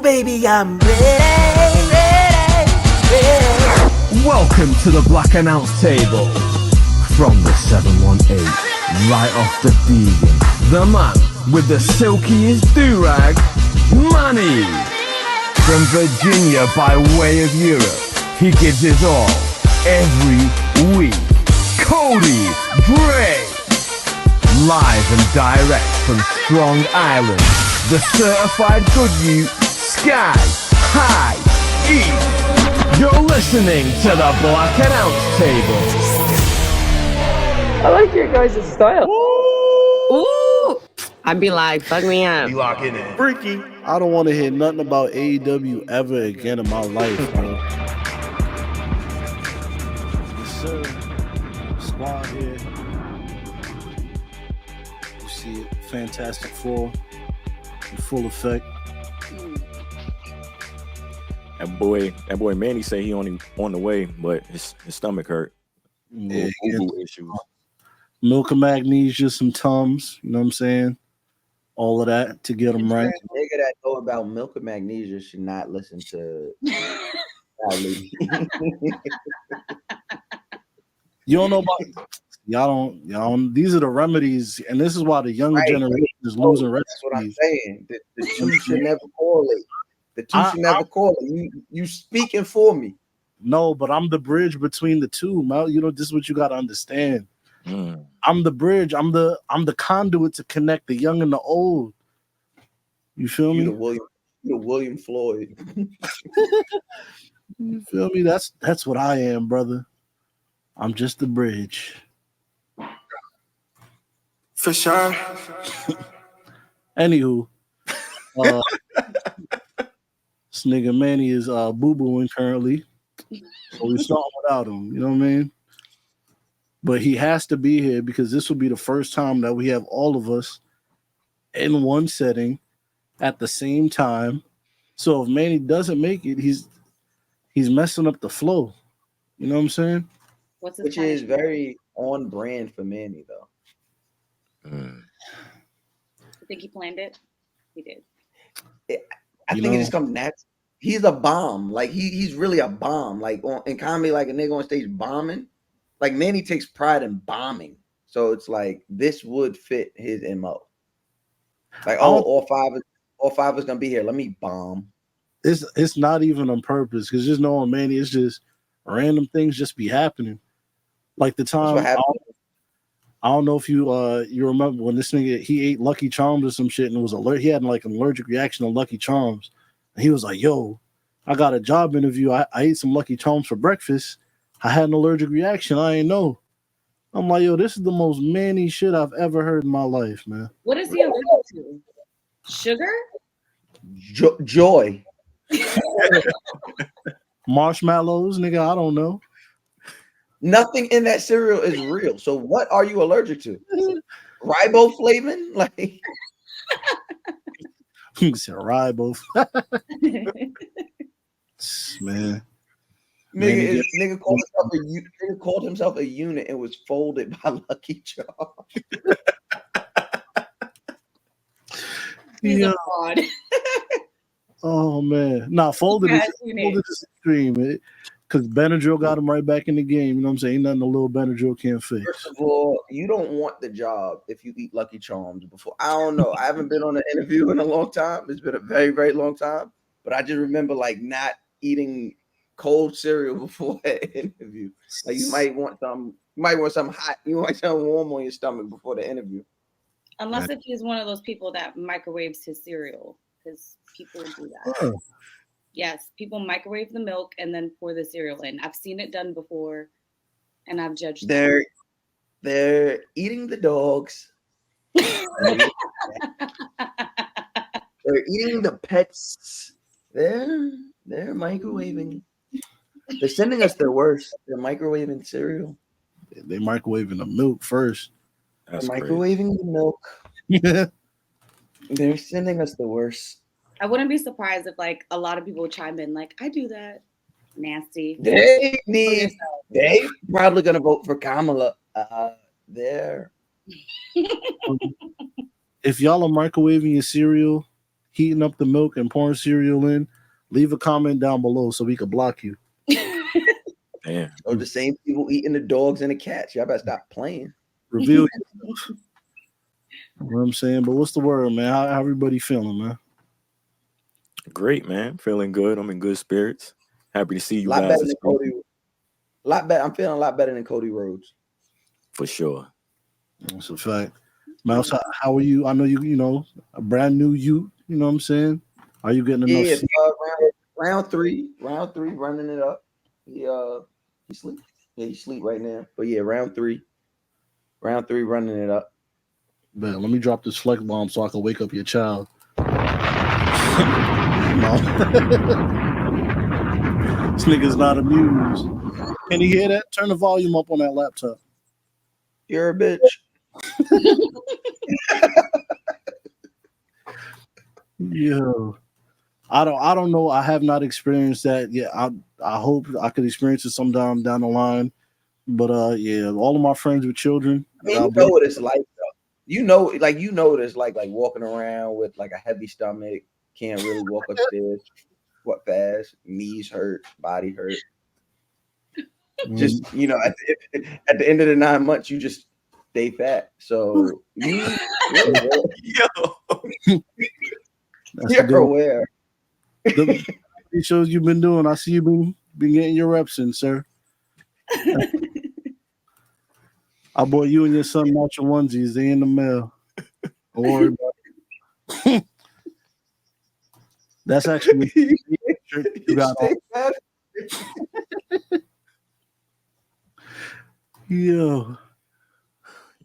baby, I'm ready, ready, ready. Welcome to the Black Announce Table. From the 718, right off the vegan, the man with the silkiest do-rag, Manny. From Virginia by way of Europe, he gives his all every week. Cody Gray. Live and direct from Strong Island, the certified good you, Sky High East. You're listening to the Black Announce Table. I like your guys' style. Ooh! I'd be like, fuck me up. You locking in. Freaky. I don't want to hear nothing about AEW ever again in my life, man. Yes, sir. Squad here. You see it. Fantastic Four in full effect. That boy Manny say he on the way, but his stomach hurt. Yeah, issues. Milk and magnesia, some Tums, you know what I'm saying? All of that to get them right. Nigga that know about milk and magnesia should not listen to You don't know about y'all don't these are the remedies, and this is why the younger generation is losing recipes. That's what I'm saying. The two should never correlate. The two should never correlate. You speaking for me. No, but I'm the bridge between the two, Mal. You know, this is what you gotta understand. I'm the bridge. I'm the conduit to connect the young and the old. You feel me? The William Floyd. You feel me? That's what I am, brother. I'm just the bridge. For sure. Anywho, this nigga Manny is boo-booing currently. So we starting without him, you know what I mean? But he has to be here because this will be the first time that we have all of us in one setting at the same time. So if Manny doesn't make it, he's messing up the flow. You know what I'm saying? Which is very on brand for Manny, though. You think he planned it? He did. I think it just comes natural. He's a bomb. Like he's really a bomb. Like in comedy, like a nigga on stage bombing. Like Manny takes pride in bombing. So it's like this would fit his MO. Like, all five is gonna be here. Let me bomb. It's not even on purpose because just knowing Manny, it's just random things just be happening. Like the time I don't know if you remember when this nigga he ate Lucky Charms or some shit and was alert. He had like an allergic reaction to Lucky Charms. And he was like, yo, I got a job interview. I ate some Lucky Charms for breakfast. I had an allergic reaction. I ain't know. I'm like, yo, this is the most Manny shit I've ever heard in my life, man. What is he allergic to? Sugar? Joy. Marshmallows, nigga, I don't know. Nothing in that cereal is real. So what are you allergic to? Riboflavin? Like he said ribo. Man. Nigga called himself a unit and was folded by Lucky Charms. He's a fraud. Oh man. Nah, folded is extreme. Because Benadryl got him right back in the game. You know what I'm saying? Ain't nothing a little Benadryl can't fix. First of all, you don't want the job if you eat Lucky Charms before. I don't know. I haven't been on an interview in a long time. It's been a very, very long time. But I just remember like not eating cold cereal before an interview. Like you might want something hot. You want something warm on your stomach before the interview. Unless if he's one of those people that microwaves his cereal, because people do that. Oh. Yes, people microwave the milk and then pour the cereal in. I've seen it done before, and I've judged them. They're eating the dogs. They're eating the pets. They're microwaving. They're sending us their worst. They're microwaving cereal. They're microwaving the milk first. They're microwaving the milk. They're sending us the worst. I wouldn't be surprised if like a lot of people would chime in like, I do that. Nasty. They probably gonna vote for Kamala. There. If y'all are microwaving your cereal, heating up the milk and pouring cereal in, leave a comment down below so we can block you. Damn. Or the same people eating the dogs and the cats. Y'all better stop playing. Reveal yourself. You know what I'm saying? But what's the word, man? How everybody feeling, man? Great, man. Feeling good. I'm in good spirits. Happy to see you A lot guys. better than Cody. A lot better. I'm feeling a lot better than Cody Rhodes. For sure. That's a fact. Mouse, how are you? I know you know, a brand new you know what I'm saying? Are you getting enough Yeah, sleep? round three, running it up. He sleep. Yeah, he sleep right now. But yeah, round three, running it up. Man, let me drop this flex bomb so I can wake up your child. No. This nigga's not amused. Can you hear that? Turn the volume up on that laptop. You're a bitch. Yo. I don't know. I have not experienced that yet. I hope I could experience it sometime down the line. But yeah, all of my friends with children. I mean, you know what it's like, though. You know what it's like walking around with like a heavy stomach, can't really walk upstairs, walk fast, knees hurt, body hurt. Just at the end of the 9 months, you just stay fat. So you're aware. The shows you've been doing, I see you been getting your reps in, sir. I bought you and your son matching onesies. They in the mail. Don't worry about it. That's actually you got on. Yo.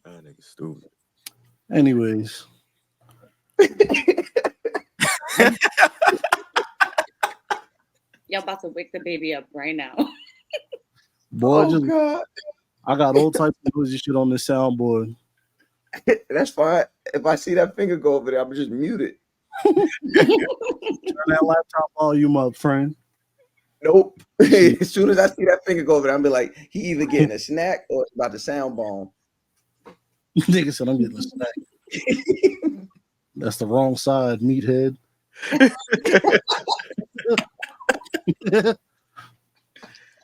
That nigga stupid. Anyways. Y'all about to wake the baby up right now. Boy, God. I got all types of crazy shit on this soundboard. That's fine. If I see that finger go over there, I'm just mute it. Turn that laptop volume up, friend. Nope. As soon as I see that finger go over there, I'm be like, he either getting a snack or it's about to sound bomb. Nigga said I'm getting a snack. That's the wrong side, meathead.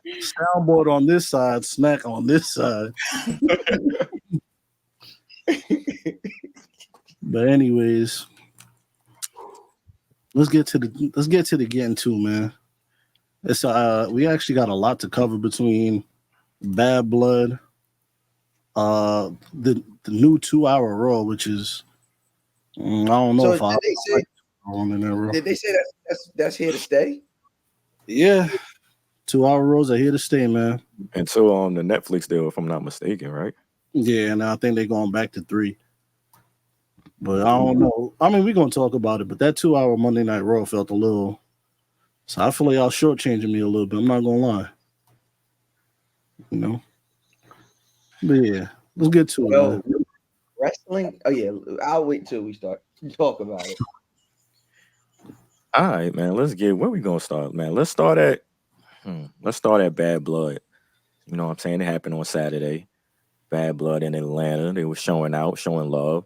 Soundboard on this side, snack on this side. But anyways, let's get to the getting to, man. It's we actually got a lot to cover between Bad Blood, the new 2-hour Raw, which is I don't know so did they say that's here to stay? Yeah. 2-hour Raws are here to stay, man. And so on the Netflix deal, if I'm not mistaken, right? Yeah, and I think they're going back to 3. But I don't know. I mean, we're going to talk about it, but that 2-hour Monday Night Raw felt a little... So I feel like y'all shortchanging me a little bit. I'm not going to lie. You know? But yeah, let's get to it, man. Wrestling? Oh, yeah. I'll wait till we start to talk about it. All right, man. Let's get... Where we going to start, man? Let's start at Bad Blood. You know what I'm saying? It happened on Saturday. Bad Blood in Atlanta. They were showing love.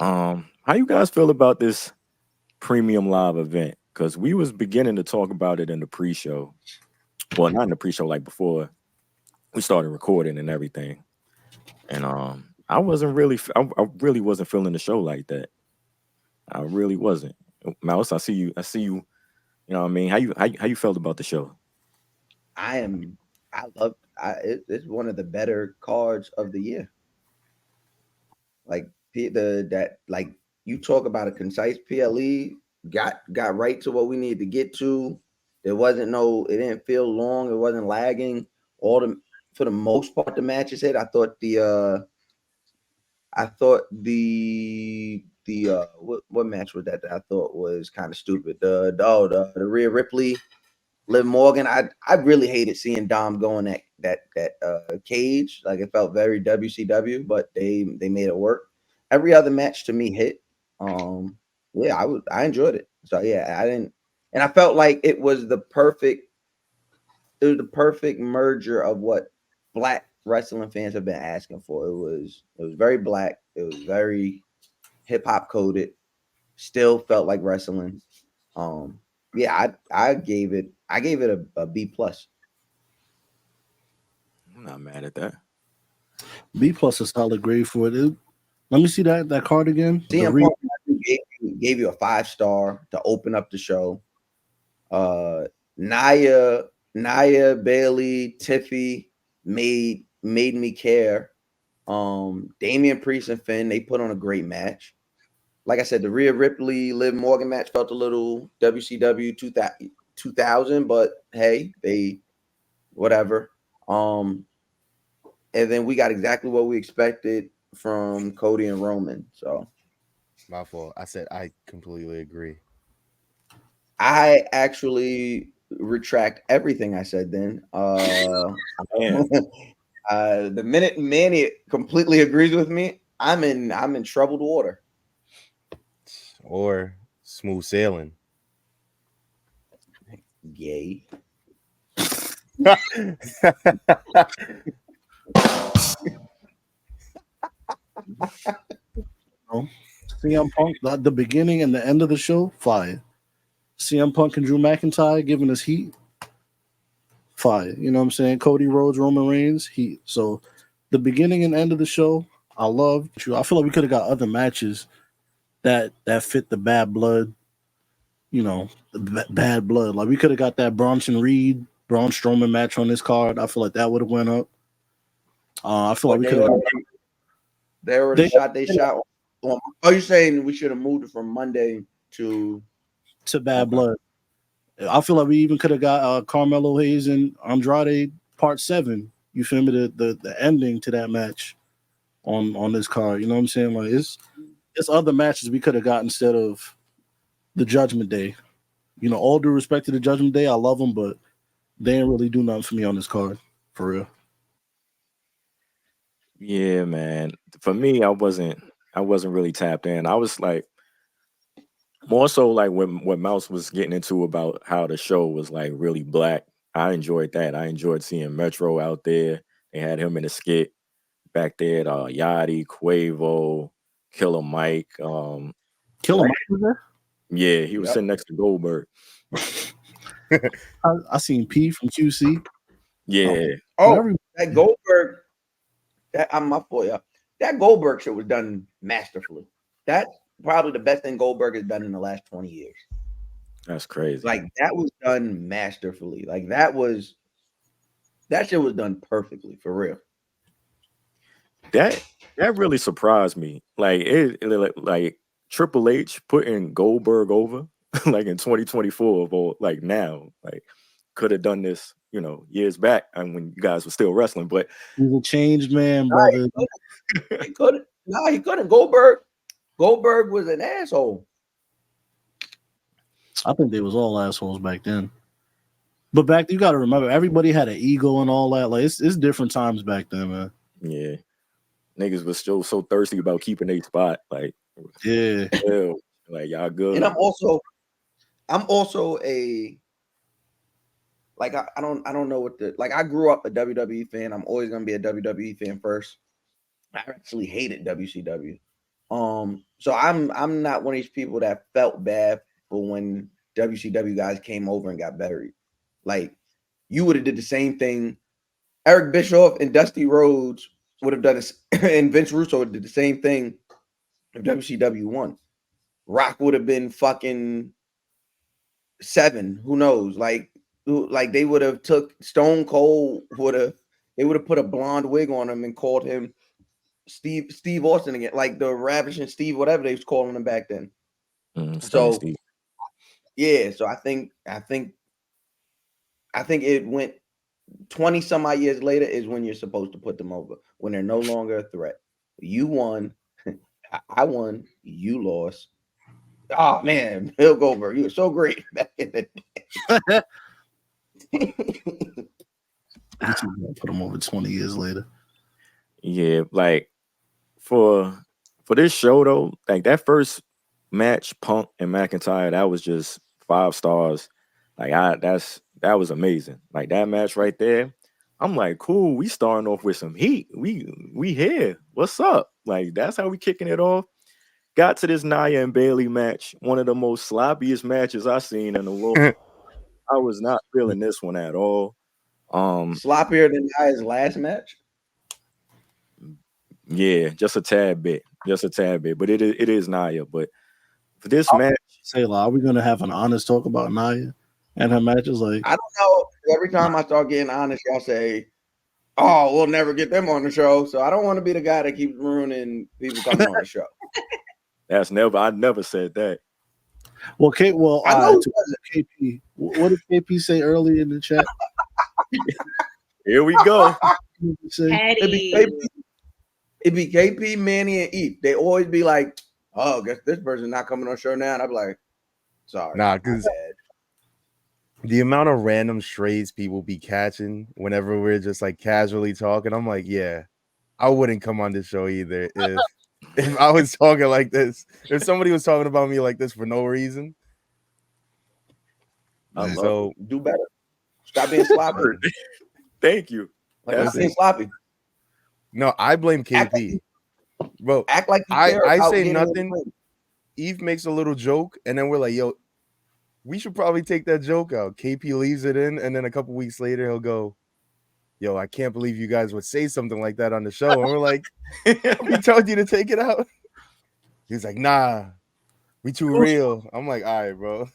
How you guys feel about this premium live event? Because we was beginning to talk about it in the pre-show. Well, not in the pre-show, like before we started recording and everything. And I really wasn't feeling the show like that. I really wasn't. Mouse, I see you. You know what I mean? How you felt about the show? It's one of the better cards of the year. Like you talk about a concise PLE, got right to what we needed to get to. It didn't feel long, it wasn't lagging. For the most part, the matches hit. I thought what match was that I thought was kind of stupid? The Rhea Ripley, Liv Morgan. I really hated seeing Dom go in that cage. Like, it felt very WCW, but they made it work. Every other match to me hit. Yeah, I enjoyed it. So yeah, and I felt like it was the perfect merger of what Black wrestling fans have been asking for. It was very Black. It was very hip hop coded. Still felt like wrestling. Yeah, I gave it a B plus. I'm not mad at that. B plus a solid grade for it. Let me see that card again. CM Punk gave you a 5-star to open up the show. Nia, Bailey, Tiffy made me care. Damian Priest and Finn, they put on a great match. Like I said, the Rhea Ripley Liv Morgan match felt a little WCW 2000, but hey, they whatever. And then we got exactly what we expected from Cody and Roman. So my fault. I said I completely agree. I actually retract everything I said then. The minute Manny completely agrees with me, I'm in troubled water. Or smooth sailing. Yay. CM Punk, the beginning and the end of the show, fire. CM Punk and Drew McIntyre giving us heat, fire. You know what I'm saying? Cody Rhodes, Roman Reigns, heat. So the beginning and end of the show, I love. I feel like we could have got other matches that fit the bad blood. You know, the bad blood. Like we could have got that Bronson Reed, Braun Strowman match on this card. I feel like that would have went up. I feel like we could have. They already shot. They shot. Are you saying we should have moved it from Monday to Bad Blood? I feel like we even could have got Carmelo Hayes and Andrade Part 7. You feel me? The ending to that match on this card. You know what I'm saying? Like it's other matches we could have got instead of the Judgment Day. You know, all due respect to the Judgment Day, I love them, but they didn't really do nothing for me on this card, for real. Yeah, man. For me, I wasn't really tapped in. I was like more so like when what Mouse was getting into about how the show was like really black. I enjoyed that. I enjoyed seeing Metro out there. They had him in a skit back there. Yachty, Quavo, Killer Mike. Killer Mike was there? Yeah, he was sitting next to Goldberg. I seen P from QC. Yeah. That Goldberg. I'm my boy. That Goldberg shit was done masterfully. That's probably the best thing Goldberg has done in the last 20 years. That's crazy. Like that was done masterfully. Like that shit was done perfectly for real. That really surprised me. Like like Triple H putting Goldberg over like in 2024 or like now. Like could have done this, you know, years back and when you guys were still wrestling, but he's a changed man, brother. He couldn't. No, he couldn't. Goldberg was an asshole. I think they was all assholes back then. But back, you got to remember, everybody had an ego and all that. Like it's different times back then, man. Yeah, niggas was still so thirsty about keeping a spot. Like, yeah, like y'all good. And I'm also a like I don't know what like I grew up a WWE fan. I'm always gonna be a WWE fan first. I actually hated WCW. So I'm not one of these people that felt bad for when WCW guys came over and got buried. Like you would have did the same thing. Eric Bischoff and Dusty Rhodes would have done this, and Vince Russo did the same thing if WCW won. Rock would have been fucking 7. Who knows? Like they would have took Stone Cold they would have put a blonde wig on him and called him Steve Austin again, like the Ravishing Steve, whatever they was calling him back then. So Steve. Yeah, so I think it went 20 some odd years later is when you're supposed to put them over, when they're no longer a threat. You won, I won, you lost. Oh man, Bill Goldberg, you were so great back in the day. Put them over 20 years later. Yeah, like for this show though, like that first match, Punk and McIntyre, that was just 5 stars. Like that was amazing. Like that match right there, I'm like, cool. We starting off with some heat. We here. What's up? Like that's how we kicking it off. got to this Nia and Bailey match, one of the most sloppiest matches I've seen in a while. I was not feeling this one at all. Sloppier than Nia's last match. Yeah, just a tad bit, but it is Nia. But for this match, say, like, are we gonna have an honest talk about Nia and her matches? Like, I don't know. Every time I start getting honest, y'all say, "Oh, we'll never get them on the show." So I don't want to be the guy that keeps ruining people coming on the show. I never said that. Well, I know KP. What did KP say earlier in the chat? Here we go. It'd be KP, Manny, and Eve. They always be like, "Oh, guess this person's not coming on the show now." And I'd be like, "Sorry, nah, because the amount of random strays people be catching whenever we're just like casually talking, I'm like, yeah, I wouldn't come on this show either if I was talking like this. If somebody was talking about me like this for no reason, so do better. Stop being sloppy. Thank you. Stop being sloppy. No, I blame KP. Bro, act like I say nothing. Eve makes a little joke, and then we're like, yo, we should probably take that joke out. KP leaves it in, and then a couple weeks later, he'll go, yo, I can't believe you guys would say something like that on the show. And we're like, we told you to take it out. He's like, nah, we too real. I'm like, all right, bro.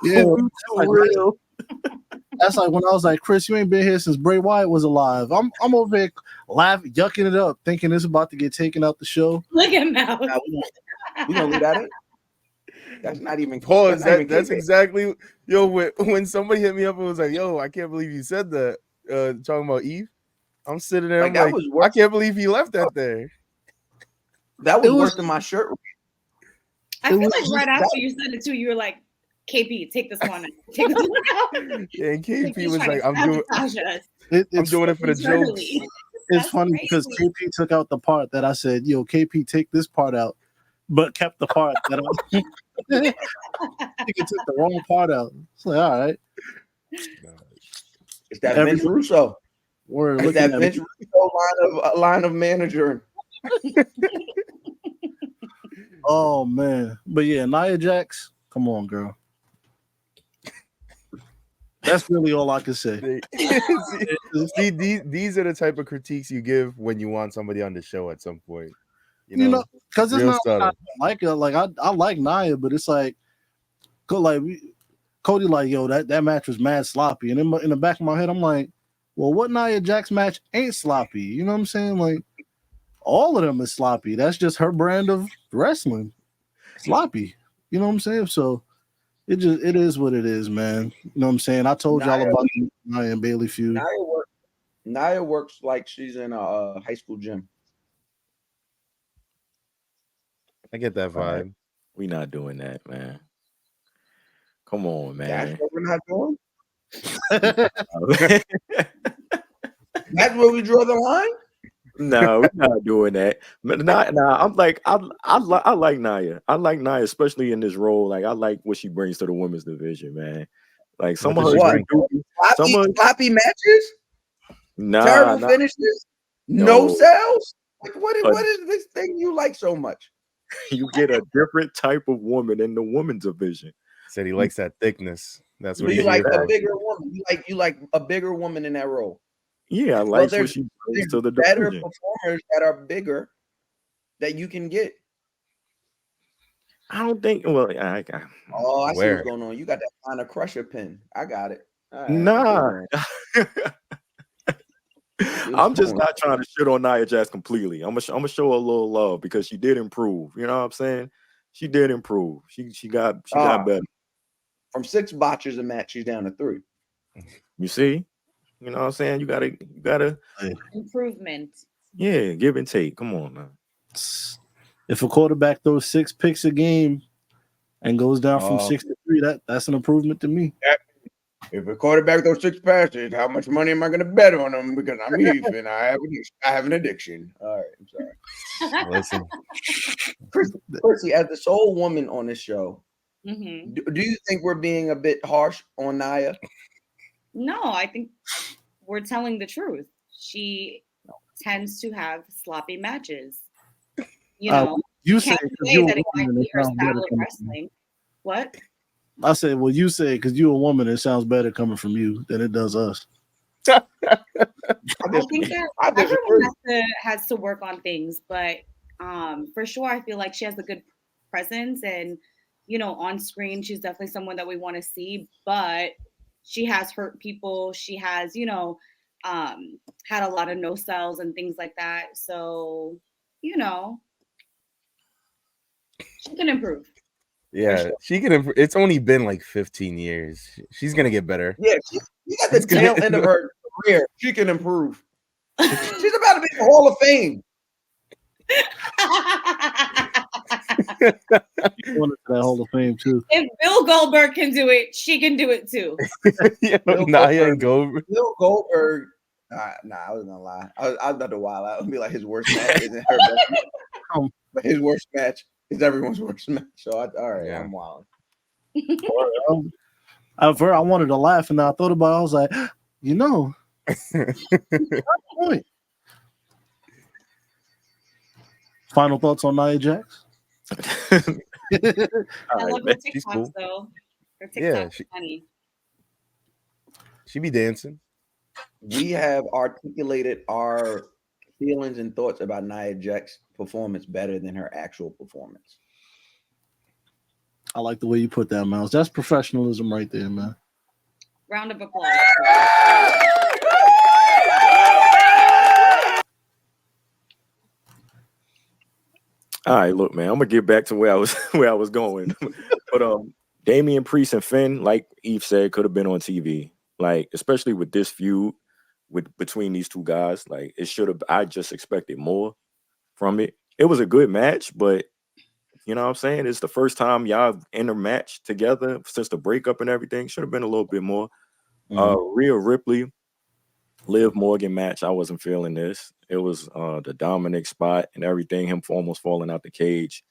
Yeah, too real. That's like when I was like, Chris, you ain't been here since Bray Wyatt was alive. I'm over here laughing, yucking it up, thinking it's about to get taken out the show. Look at Mouth. We gonna leave that in. That's not even pause. That's exactly when somebody hit me up and was like, yo, I can't believe you said that. Talking about Eve. I'm sitting there, I'm like, I can't believe he left that there. That was worse than my shirt. I feel like right after you said it too, you were like, KP, take this one out. Take this one out. Yeah, and KP was like, I'm doing it for the jokes. It's funny because KP took out the part that I said, yo, KP, take this part out, but kept the part that I think he took the wrong part out. It's like, all right. It's that Vince Russo. It's that Vince Russo line of manager. Oh man. But yeah, Nia Jax, come on, girl. That's really all I can say. See, these are the type of critiques you give when you want somebody on the show at some point. You know, because it's not I like it. Like I like Nia, but it's like, Cody, like, yo, that match was mad sloppy, and in the back of my head, I'm like, well, what Nia Jax match ain't sloppy? You know what I'm saying? Like, all of them is sloppy. That's just her brand of wrestling, sloppy. You know what I'm saying? So it is what it is, man. You know what I'm saying? I told y'all about the Nia and Bailey feud. Nia works like she's in a high school gym. I get that vibe. We not doing that, man. Come on, man. That's what we're not doing. That's where we draw the line. No, we're not doing that. I'm like, I like Nia. I like Nia, especially in this role. Like, I like what she brings to the women's division, man. Like some of her sloppy matches, terrible finishes, no sales. Like, what is this thing you like so much? You get a different type of woman in the women's division. Said he likes that thickness. That's what you like. A bigger woman. You like a bigger woman in that role. Yeah, I like what she brings to the better division. Performers that are bigger that you can get. I don't think. Well, I see what's going on. You got that kind of crusher pin. I got it. Right, nah. I'm just not trying to shit on Nia Jax completely. I'm gonna show her a little love because she did improve. You know what I'm saying? She did improve. She got better. From 6 botches a match, she's down to 3. You see? You know what I'm saying? You gotta improvement. Yeah, give and take. Come on, man. If a quarterback throws 6 picks a game and goes down from 6 to 3, that's an improvement to me. If a quarterback throws 6 passes, how much money am I going to bet on them? Because I'm Eve and I have an addiction. All right, I'm sorry. Listen, Chrissy, as the sole woman on this show, do you think we're being a bit harsh on Nia? No, I think we're telling the truth. She tends to have sloppy matches. You know, You say can't because say you a that it might woman, it be her sounds style better of coming from you. wrestling. What? I said, well, you say because you a woman, it sounds better coming from you than it does us. I think that everyone has to work on things, but for sure, I feel like she has a good presence, and on screen, she's definitely someone that we want to see. But she has hurt people. She has, had a lot of no sells and things like that. So, she can improve. Yeah, she can improve. It's only been like 15 years. She's gonna get better. Yeah, she got the tail end of her career. She can improve. She's about to be in the Hall of Fame. Going into that Hall of Fame too. If Bill Goldberg can do it, she can do it too. Nia and Goldberg. Bill Goldberg. Nah, I was gonna lie. I was about to wild out and be like, his worst match isn't her best match. But his worst match is everyone's worst match. So all right, I'm wild. I wanted to laugh, and I thought about it. I was like, point. Final thoughts on Nia Jax? I love her TikToks cool. though. Her TikToks are funny. She be dancing. We have articulated our feelings and thoughts about Nia Jax's performance better than her actual performance. I like the way you put that, Miles. That's professionalism right there, man. Round of applause. All right, look, man, I'm gonna get back to where I was going. But Damian Priest and Finn, like Eve said, could have been on TV. Like, especially with this feud between these two guys, like it should have. I just expected more from it. It was a good match, but you know what I'm saying? It's the first time y'all in a match together since the breakup and everything. Should have been a little bit more. Rhea Ripley, Liv Morgan match. I wasn't feeling this. It was the Dominic spot and everything. Him almost falling out the cage,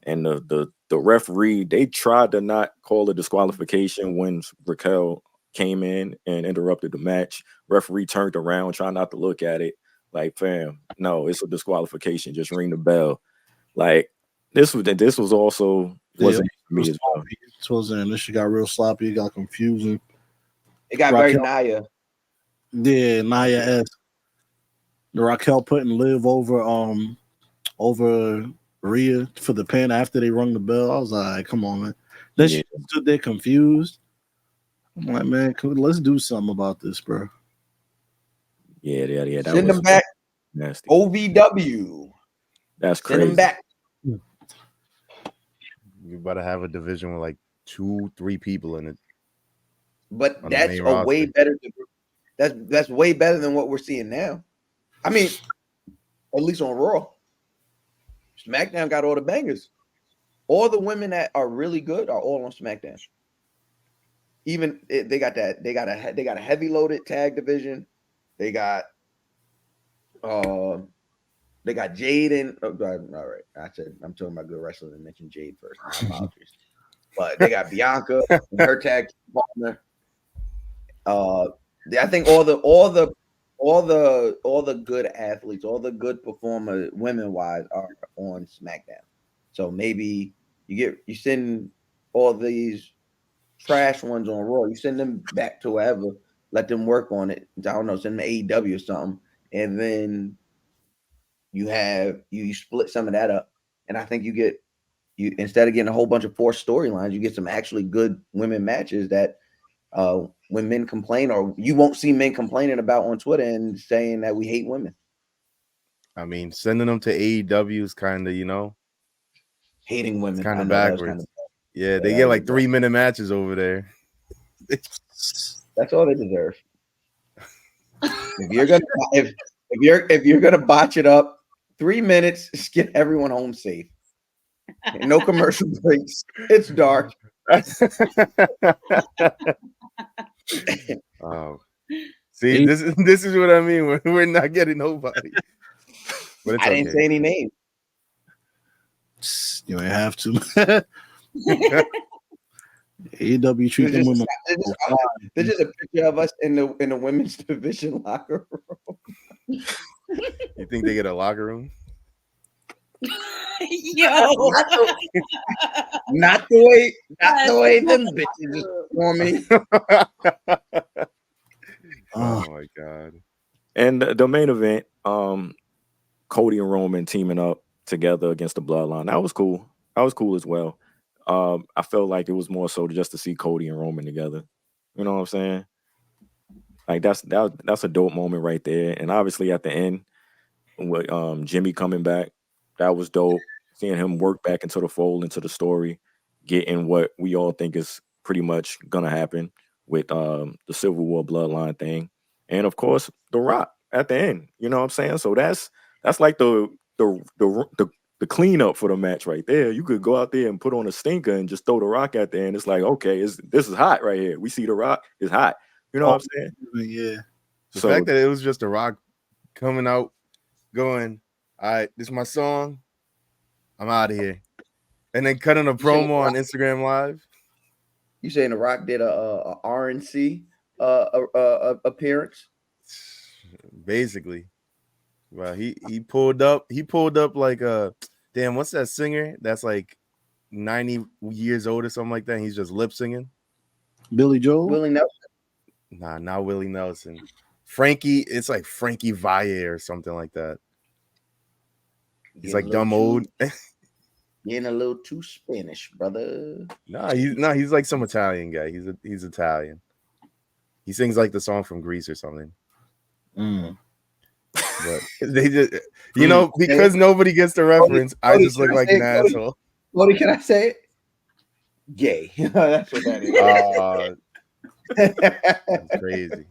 and the referee. They tried to not call a disqualification when Raquel came in and interrupted the match. Referee turned around, trying not to look at it. Like, fam, no, it's a disqualification. Just ring the bell. Like, this was also wasn't for me as well. This shit got real sloppy. It got confusing. It got very Nia. Yeah, Nia-esque. The Raquel putting Liv over Rhea for the pin after they rung the bell. I was like, come on, man. Then she stood there confused. I'm like, man, let's do something about this, bro. Yeah. That Send them back. Nasty. OVW. That's crazy. Send them back. You better have a division with like 2-3 people in it. But that's a way better. That's way better than what we're seeing now. I mean, at least on Raw. SmackDown got all the bangers. All the women that are really good are all on SmackDown. Even they got a heavy loaded tag division. They got Jade and all right. I'm talking about good wrestling and mentioned Jade first. My apologies. But they got Bianca and her tag partner. I think all the good athletes, all the good performers, women wise, are on SmackDown. So maybe you send all these trash ones on Raw, you send them back to wherever, let them work on it. I don't know, send them to AEW or something, and then you split some of that up, and I think you instead of getting a whole bunch of forced storylines, you get some actually good women matches that when men complain, or you won't see men complaining about on Twitter and saying that we hate women. I mean, sending them to AEW is kind of, hating women. Kind of backwards. Yeah, they get like 3-minute matches over there. That's all they deserve. If you're gonna botch it up, 3 minutes, just get everyone home safe. No commercial breaks. It's dark. Oh, see, this is what I mean. We're not getting nobody. But it's I didn't say any names. You ain't have to. AEW treat them women. There's just a picture of us in the women's division locker room. You think they get a locker room? Yo, not the way them bitches is performing. Oh my god! And the main event, Cody and Roman teaming up together against the Bloodline. That was cool. That was cool as well. I felt like it was more so just to see Cody and Roman together. You know what I'm saying? Like that's a dope moment right there. And obviously at the end, with Jimmy coming back, that was dope. Seeing him work back into the fold, into the story, getting what we all think is pretty much gonna happen with the Civil War Bloodline thing, and of course The Rock at the end. You know what I'm saying? So that's like the cleanup for the match right there. You could go out there and put on a stinker and just throw The Rock at the end. It's like, okay, this is hot right here. We see The Rock is hot. You know what I'm saying? Yeah. The fact that it was just The Rock coming out, going, all right, this is my song. I'm out of here. And then cutting a promo on Instagram Live. You saying The Rock did a RNC appearance? Basically. Well, he pulled up like damn, what's that singer that's like 90 years old or something like that? He's just lip singing. Billy Joel? Willie Nelson? Nah, not Willie Nelson. Frankie, it's like Frankie Valle or something like that. He's like dumb old. Getting a little too Spanish, brother. He's like some Italian guy. He's Italian. He sings like the song from Greece or something. But they just, because nobody gets the reference, I just look like an asshole. What can I say? Gay. That's what that is. That's crazy.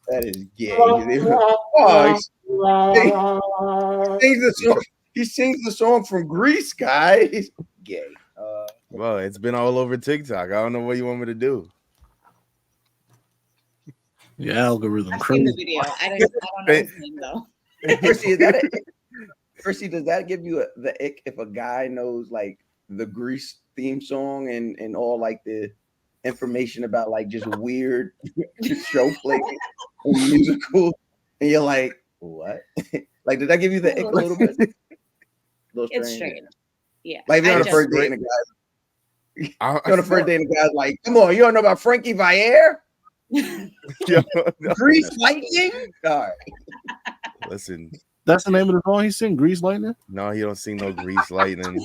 That is gay. He sings the song from Greece, guys. Gay. Well, it's been all over TikTok. I don't know what you want me to do. The algorithm. I've seen the video. I don't know his name though. Percy, does that give you the ick if a guy knows like the Grease theme song and all like the information about like just weird show playing and musical, and you're like, what? Like, did that give you the ick a little bit? It's strange. Yeah. Like you're on the first date and a guy. On the first date and a guy's like, come on, you don't know about Frankie Valle? Grease Lightning? All right. Listen. That's the name of the song he sing, Grease Lightning? No, he don't sing no Grease Lightning.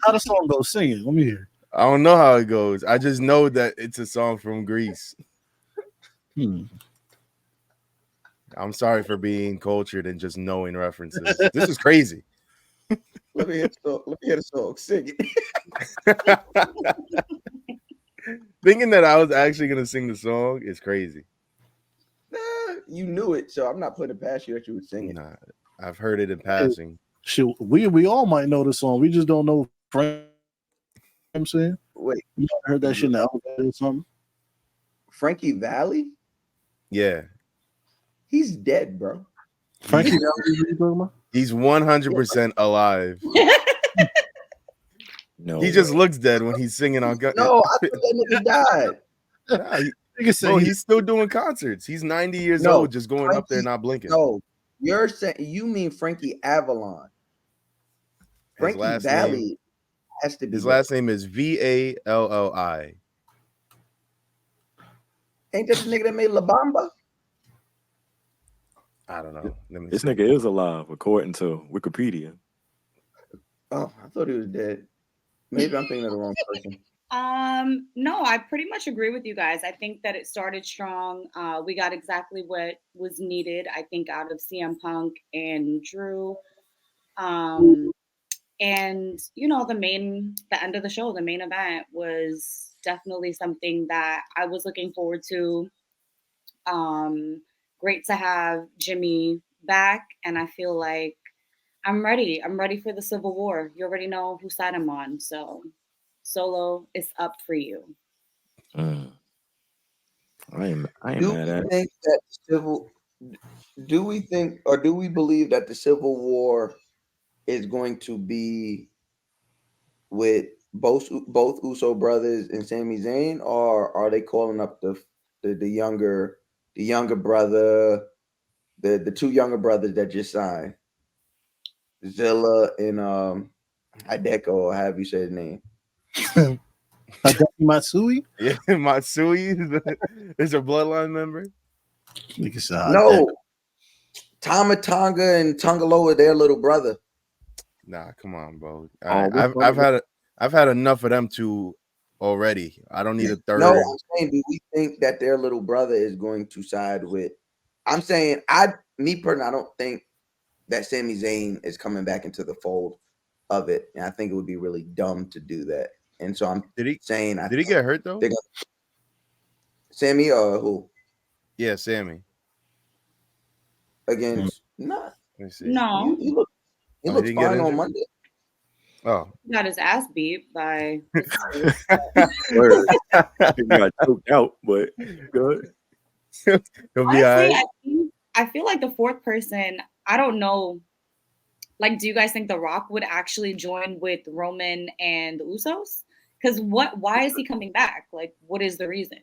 How the song go? Sing it. Let me hear. I don't know how it goes. I just know that it's a song from Greece. I'm sorry for being cultured and just knowing references. This is crazy. Let me hear the song. Sing it. Thinking that I was actually gonna sing the song is crazy. You knew it, so I'm not putting it past you that you would sing it. Nah, I've heard it in passing. Shit, we all might know the song. We just don't know. You know what I'm saying? Wait, you heard that shit in the elevator or something? Frankie Valle? Yeah, he's dead, bro. Frankie Valle? He's 100% alive. No, he just looks dead when he's singing on. No, I thought that nigga died. He's still doing concerts. He's 90 years old, just going up there not blinking. No, you're saying you mean Frankie Avalon. Frankie Valle has to be. His last name is Valli. Ain't that the nigga that made La Bamba? I don't know. This nigga is alive, according to Wikipedia. Oh, I thought he was dead. Maybe I'm thinking of the wrong person. No, I pretty much agree with you guys. I think that it started strong. We got exactly what was needed, I think, out of CM Punk and Drew. And the end of the show, the main event was definitely something that I was looking forward to. Great to have Jimmy back, and I feel like I'm ready. I'm ready for the Civil War. You already know whose side I'm on, so Solo is up for you. I am mad at it. Do we think or do we believe that the Civil War is going to be with both Uso brothers and Sami Zayn, or are they calling up the younger brother, the two younger brothers that just signed? Zilla and Hideko, or however you say his name. Matsui? Yeah, Matsui is a bloodline member. No, Tama Tonga and Tongaloa, their little brother. Nah, come on, bro. I've had enough of them two already. I don't need a third. No, I'm saying, do we think that their little brother is going to side with? I'm saying, me personally, I don't think that Sami Zayn is coming back into the fold of it, and I think it would be really dumb to do that. And so I'm saying, did he get hurt though? Sammy or who? Yeah, Sammy. Against no. No. He looked fine on Monday. Oh, he got his ass beat by. Word. He got choked out, but good. He'll be Honestly, all right. I feel like the fourth person, I don't know. Like, do you guys think The Rock would actually join with Roman and the Usos? Because why is he coming back? Like, what is the reason?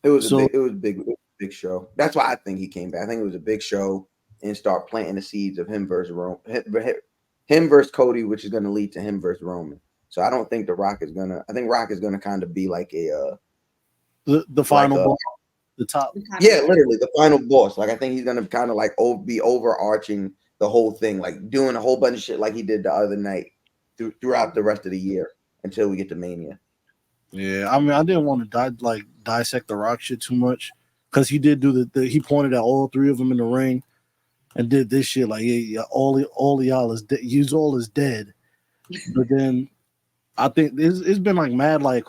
It was a big show. That's why I think he came back. I think it was a big show and start planting the seeds of him versus Cody, which is going to lead to him versus Roman. So I don't think The Rock is gonna. I think Rock is gonna kind of be like the final boss, the top. Yeah, literally the final boss. Like I think he's gonna kind of like be overarching the whole thing, like doing a whole bunch of shit like he did the other night throughout the rest of the year until we get to Mania. Yeah, I mean, I didn't want to dissect the Rock shit too much because he did do he pointed at all three of them in the ring and did this shit like, yeah, all y'all is dead. You all is dead. But then I think it's been like mad like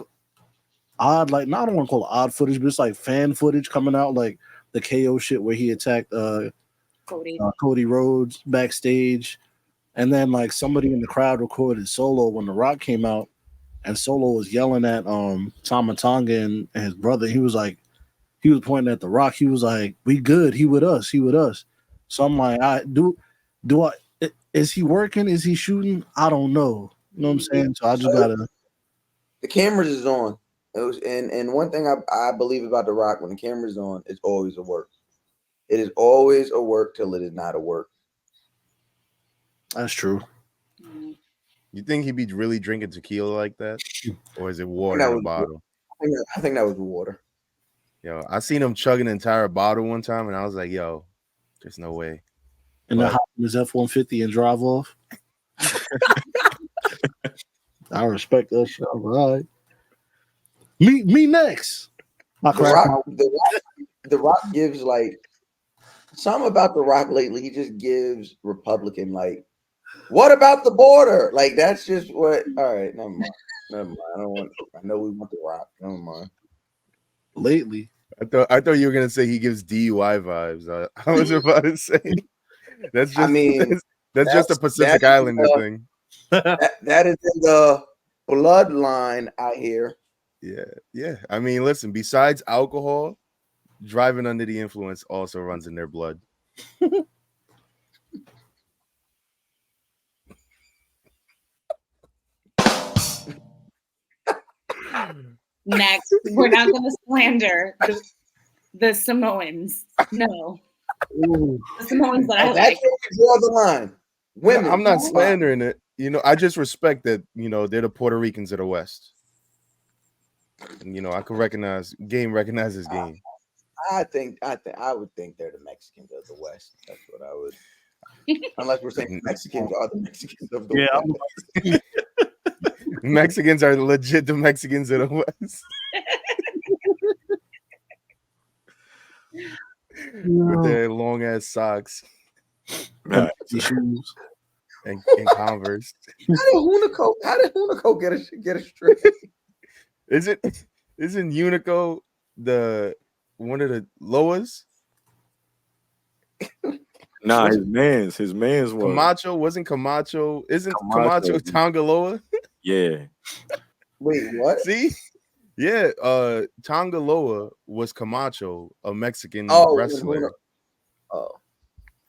odd, like I don't want to call it odd footage, but it's like fan footage coming out, like the KO shit where he attacked Cody Rhodes backstage, and then like somebody in the crowd recorded Solo when The Rock came out. And Solo was yelling at Tama Tonga and his brother. He was pointing at The Rock. He was like, "We good. He with us. He with us." So I'm like, is he working? Is he shooting? I don't know. You know what I'm saying? So I just gotta. The cameras is on. And one thing I believe about The Rock, when the camera's on, it's always a work. It is always a work till it is not a work. That's true. You think he'd be really drinking tequila like that, or is it water in a bottle? I think that was water. Yo, I seen him chugging an entire bottle one time, and I was like, "Yo, there's no way." And then hop in his F-150 and drive off. I respect that shit. All right. Me next. The Rock gives like something about The Rock lately. He just gives Republican like. What about the border? Like that's just what. All right, never mind. I know we want The Rock. Never mind. Lately, I thought you were gonna say he gives DUI vibes. I was about to say that's just. That's just a Pacific Islander thing. That is in the bloodline out here. Yeah. I mean, listen. Besides alcohol, driving under the influence also runs in their blood. Next, we're not going to slander the Samoans. No. Ooh. The Samoans that I That's like. where we draw the line. Women. No, I'm not slandering it. You know, I just respect that, you know, they're the Puerto Ricans of the West. And, you know, I can recognizes game. I would think they're the Mexicans of the West. That's what I would. Unless we're saying Mexicans are the Mexicans of the West. Mexicans are legit the Mexicans of the West. With their long ass socks. Right. Shoes and Converse. How did Hunico get a straight? Isn't Unico the one of the lowest? Nah, his man's was Camacho. Wasn't Camacho? Isn't Camacho Tongaloa? Yeah. Wait, what? See? Yeah, Tongaloa was Camacho, a Mexican wrestler.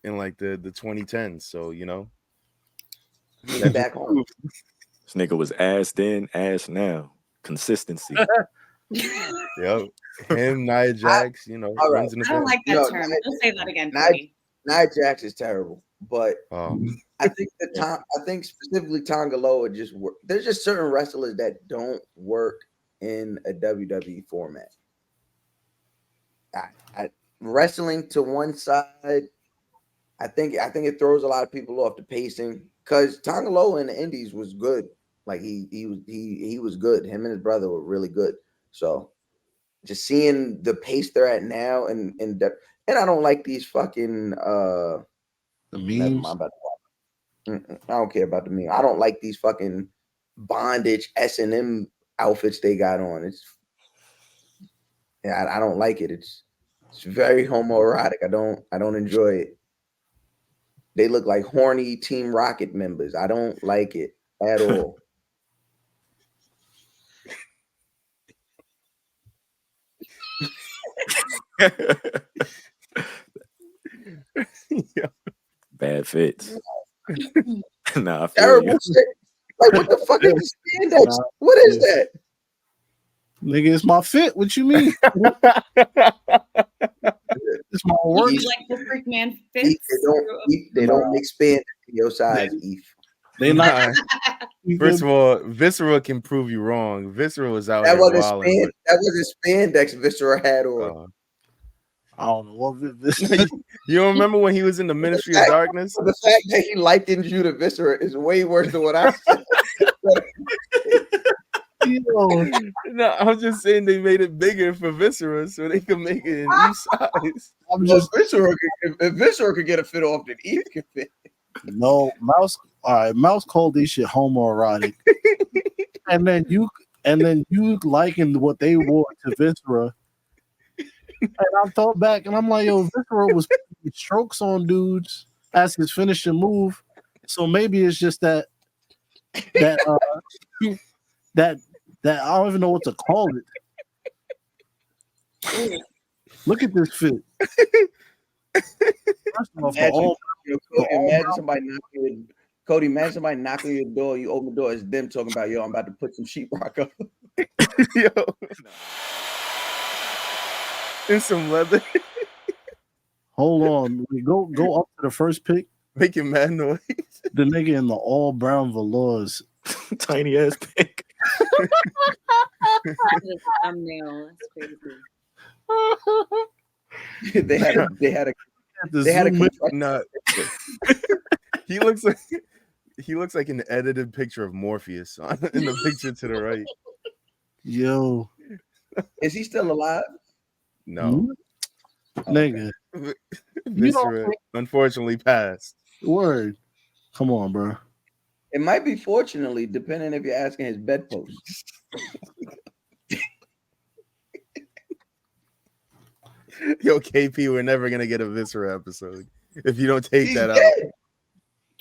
In like the 2010s. So, you know. Back home. This nigga was ass then, ass now. Consistency. Yep. Him, Nia Jax, you know. Right. I don't like that term. Don't say that again. Nia Jax is terrible, but I think specifically Tongaloa just work. There's just certain wrestlers that don't work in a WWE format. Wrestling to one side, I think it throws a lot of people off the pacing because Tongaloa in the Indies was good. Like he was good. Him and his brother were really good. So just seeing the pace they're at now and I don't like these fucking the memes. I don't care about the meme. I don't like these fucking bondage S&M outfits they got on. I don't like it. It's very homoerotic. I don't enjoy it. They look like horny Team Rocket members. I don't like it at all. Bad fits. Nah, terrible shit. Like, what the fuck is this spandex? What is that? Nigga, it's my fit. What you mean? It's my work. You like the freak man fits? They don't make spandex to your size, Eve. They not. First of all, Viscera can prove you wrong. Viscera was out That here wasn't wilding. that wasn't spandex Viscera had on. I don't know what You don't remember when he was in the Ministry of Darkness? The fact that he likened you to Viscera is way worse than what I said. No, I'm just saying they made it bigger for Viscera so they could make it in Eve size. I'm just Viscera. If Viscera could get a fit off, then Eve can fit. No, Mouse. All right, Mouse called this shit homoerotic, and then you likened what they wore to Viscera. And I thought back, and I'm like, yo, Viscera was putting strokes on dudes as his finishing move. So maybe it's just that I don't even know what to call it. Look at this fit. First of all, imagine somebody knocking your door. You open the door, it's them talking about, yo, I'm about to put some sheetrock up. Yo. In some leather. Hold on. Go up to the first pick. Making mad noise. The nigga in the all brown velours. Tiny ass pick. Thumbnail. That's crazy. they had a no. He looks like an edited picture of Morpheus in the picture to the right. Yo. Is he still alive? No. Nigga. Viscera unfortunately passed. Word. Come on, bro. It might be fortunately, depending if you're asking his bedpost. Yo, KP, we're never gonna get a Viscera episode if you don't take that out.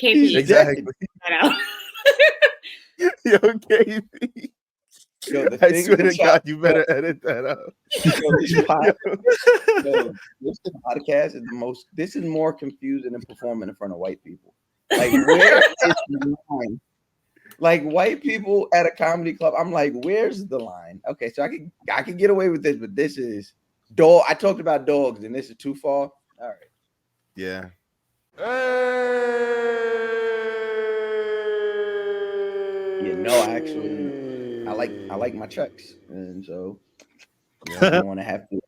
KP, exactly. Yo, KP. Yo, I swear to God, you better edit that out. This podcast is this is more confusing than performing in front of white people. Like, where is the line? Like, white people at a comedy club, I'm like, where's the line? Okay, so I can get away with this, but this is dog. I talked about dogs, and this is too far. All right. Yeah. Yeah, no, actually, I like my checks, and so I don't want to have to.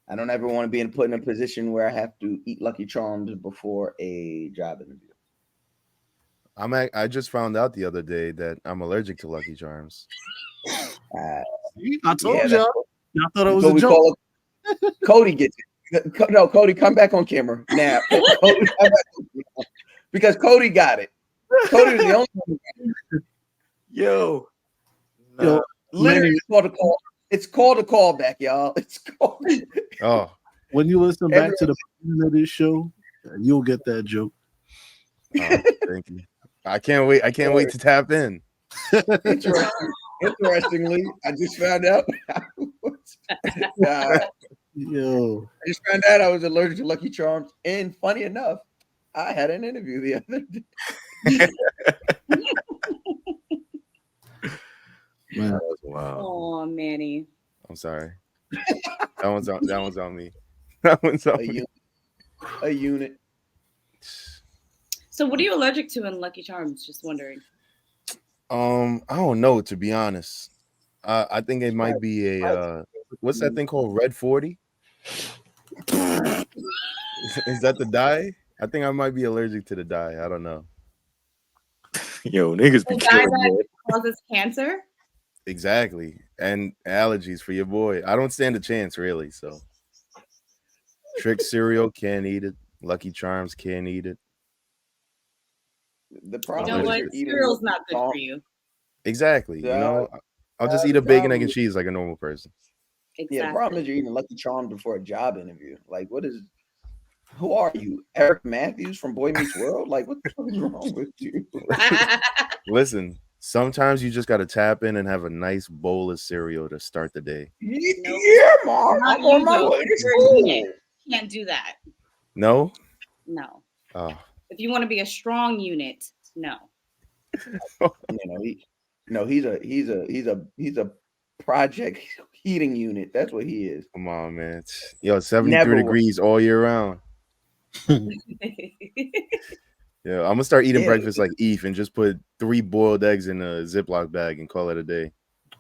I don't ever want to be put in a position where I have to eat Lucky Charms before a job interview. I just found out the other day that I'm allergic to Lucky Charms. I told y'all. Y'all thought it was a joke. Cody gets it. No, Cody, come back on camera now. Cody, because Cody got it. Cody's the only one who got it. Yo, literally, it's called a callback, y'all. It's called. Oh, when you listen back to the beginning of this show, you'll get that joke. Oh, thank you. I can't wait. I can't wait to tap in. Interestingly, I just found out. Yo, I just found out I was allergic to Lucky Charms, and funny enough, I had an interview the other day. Man. Wow. Oh, Manny. I'm sorry. That one's on me. That one's on me. A unit. So what are you allergic to in Lucky Charms? Just wondering. I don't know, to be honest. I think it might be a what's that thing called? Red 40? Is that the dye? I think I might be allergic to the dye. I don't know. Yo, niggas be The dye killing that me. causes cancer? Exactly. And allergies for your boy. I don't stand a chance, really. So Trick cereal, can't eat it. Lucky Charms, can't eat it. The You problem know is what? you're eating Cereal's not good for you. Exactly. You know, I'll just eat a bacon, egg, and cheese like a normal person. Exactly. Yeah, the problem is you're eating Lucky Charms before a job interview. Like, who are you? Eric Matthews from Boy Meets World? Like, what the fuck is wrong with you? Listen, sometimes you just got to tap in and have a nice bowl of cereal to start the day. Yeah, Mom. Not I'm on you, my though. way to You're a school. unit. Can't do that. No? No. Oh. If you want to be a strong unit, no. He's a project heating unit. That's what he is. Come on, man. Yo, 73 degrees all year round. Yeah, I'm gonna start eating breakfast like Eve and just put 3 boiled eggs in a Ziploc bag and call it a day.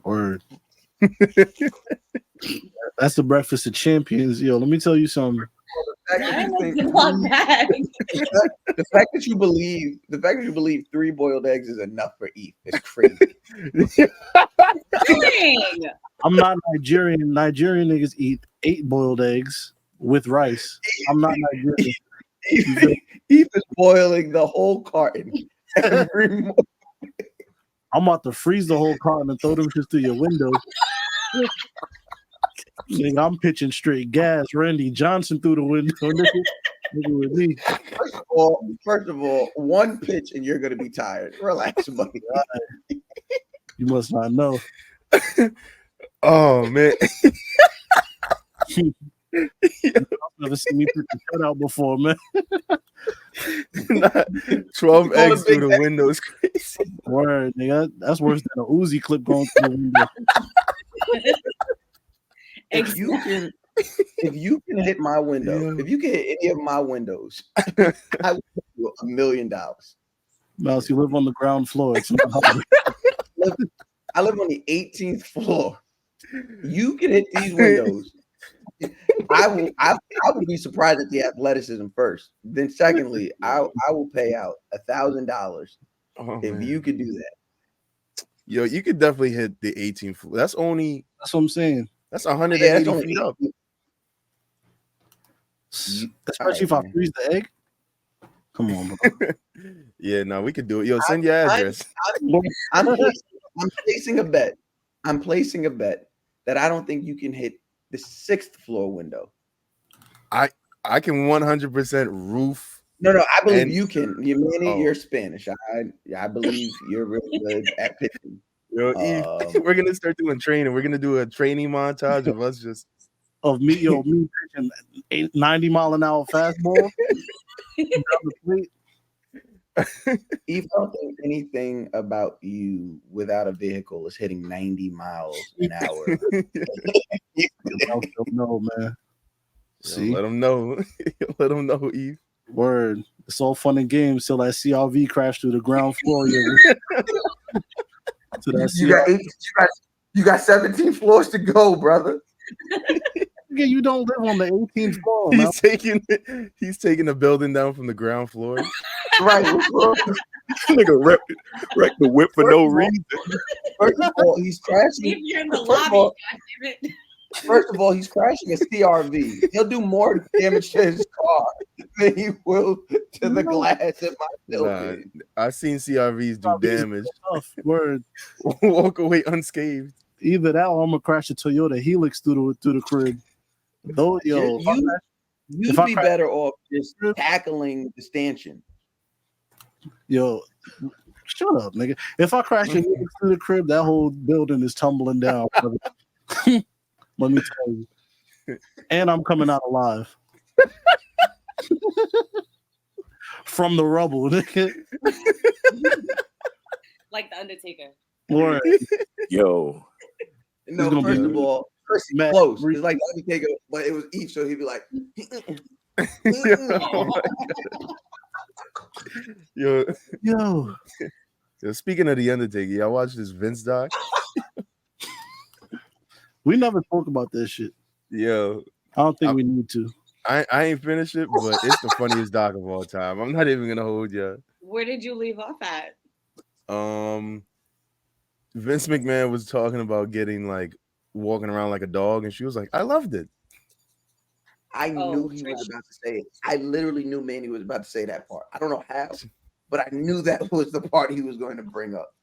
Word. That's the breakfast of champions. Yo, let me tell you something. The fact that you believe 3 boiled eggs is enough for Eve is crazy. I'm not Nigerian. Nigerian niggas eat 8 boiled eggs with rice. I'm not Nigerian. Eve is boiling the whole carton every morning. I'm about to freeze the whole carton and throw them shits through your window. Nigga, I'm pitching straight gas. Randy Johnson through the window. Nigga with me. First of all, one pitch and you're gonna be tired. Relax, buddy. You must not know. Oh man. I've never seen me put the shutout before, man. 12 eggs through the window is crazy. Word, nigga. That's worse than a Uzi clip going through the window. If you can hit my window, if you can hit any of my windows, I will give you $1 million. Mouse, you live on the ground floor. It's not I live on the 18th floor. You can hit these windows. I would be surprised at the athleticism first. Then secondly, I will pay out $1,000 if you could do that. Yo, you could definitely hit the 18th floor. That's what I'm saying. That's 180 feet up. Especially if I freeze the egg. Come on, bro. Yeah, no, we could do it. Yo, send your address. I'm placing a bet. I'm placing a bet that I don't think you can hit the 6th floor window. I can 100% roof. No, I believe you can. You're Spanish. I believe you're really good at pitching. Yo, Eve, we're gonna start doing training. We're gonna do a training montage of us just me pitching 90 mile an hour fastball down the plate. Eve, I don't think anything about you without a vehicle is hitting 90 miles an hour. No, man. See, let them know. Let them know, Eve. Word. It's all fun and games till that CRV crashed through the ground floor. You got 17 floors to go, brother. Yeah, you don't live on the 18th floor. He's taking the building down from the ground floor. Right. Nigga wreck the whip for no reason. First of all, he's crashing. If you're in the lobby, First of all, he's crashing a CRV. He'll do more damage to his car than he will to the glass in my building. I've seen CRVs do damage. Word. Walk away unscathed. Either that or I'm gonna crash a Toyota Helix through the crib. Though, yo, you'd be better off just tackling the stanchion. Yo, shut up, nigga. If I crash a Helix through the crib, that whole building is tumbling down. Let me tell you. And I'm coming out alive. From the rubble, nigga. Like the Undertaker. Word. Yo. No, first of all, close. It's like the Undertaker, but it was Eve, so he'd be like, Yo, Yo. Speaking of the Undertaker, y'all watch this Vince doc? We never talk about that shit. Yo, I don't think we need to. I ain't finished it, but it's the funniest doc of all time. I'm not even gonna hold you. Where did you leave off at? Vince McMahon was talking about getting like walking around like a dog, and she was like, "I loved it." I knew he was about to say it. I literally knew Manny was about to say that part. I don't know how, but I knew that was the part he was going to bring up.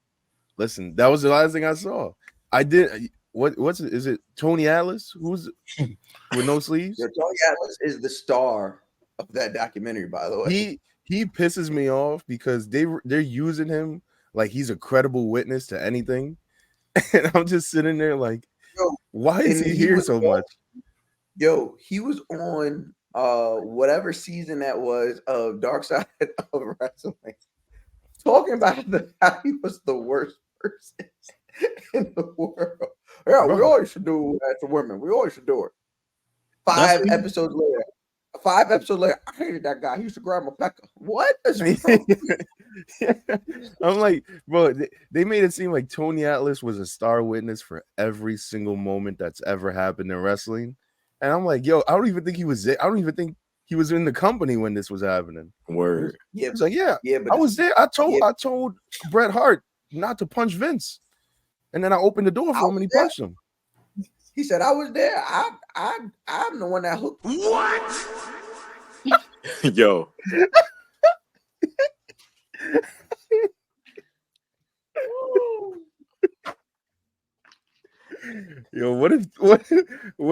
Listen, that was the last thing I saw. I did. What's it? Is it Tony Atlas? Who's with no sleeves? Yeah, Tony Atlas is the star of that documentary, by the way. He pisses me off because they're using him like he's a credible witness to anything, and I'm just sitting there like, why is he here so much? Yo, he was on whatever season that was of Dark Side of Wrestling, talking about how he was the worst person in the world. Yeah, we always should do that to women. We always should do it. 5 episodes later, I hated that guy. He used to grab my pecker. What? I'm like, bro, they made it seem like Tony Atlas was a star witness for every single moment that's ever happened in wrestling. And I'm like, yo, I don't even think he was there. I don't even think he was in the company when this was happening. Word. Yeah, he's like, yeah, but I was there. I told Bret Hart not to punch Vince, and then I opened the door for him and he punched him. He said, "I was there. I'm the one that hooked." What? Yo. Yo, what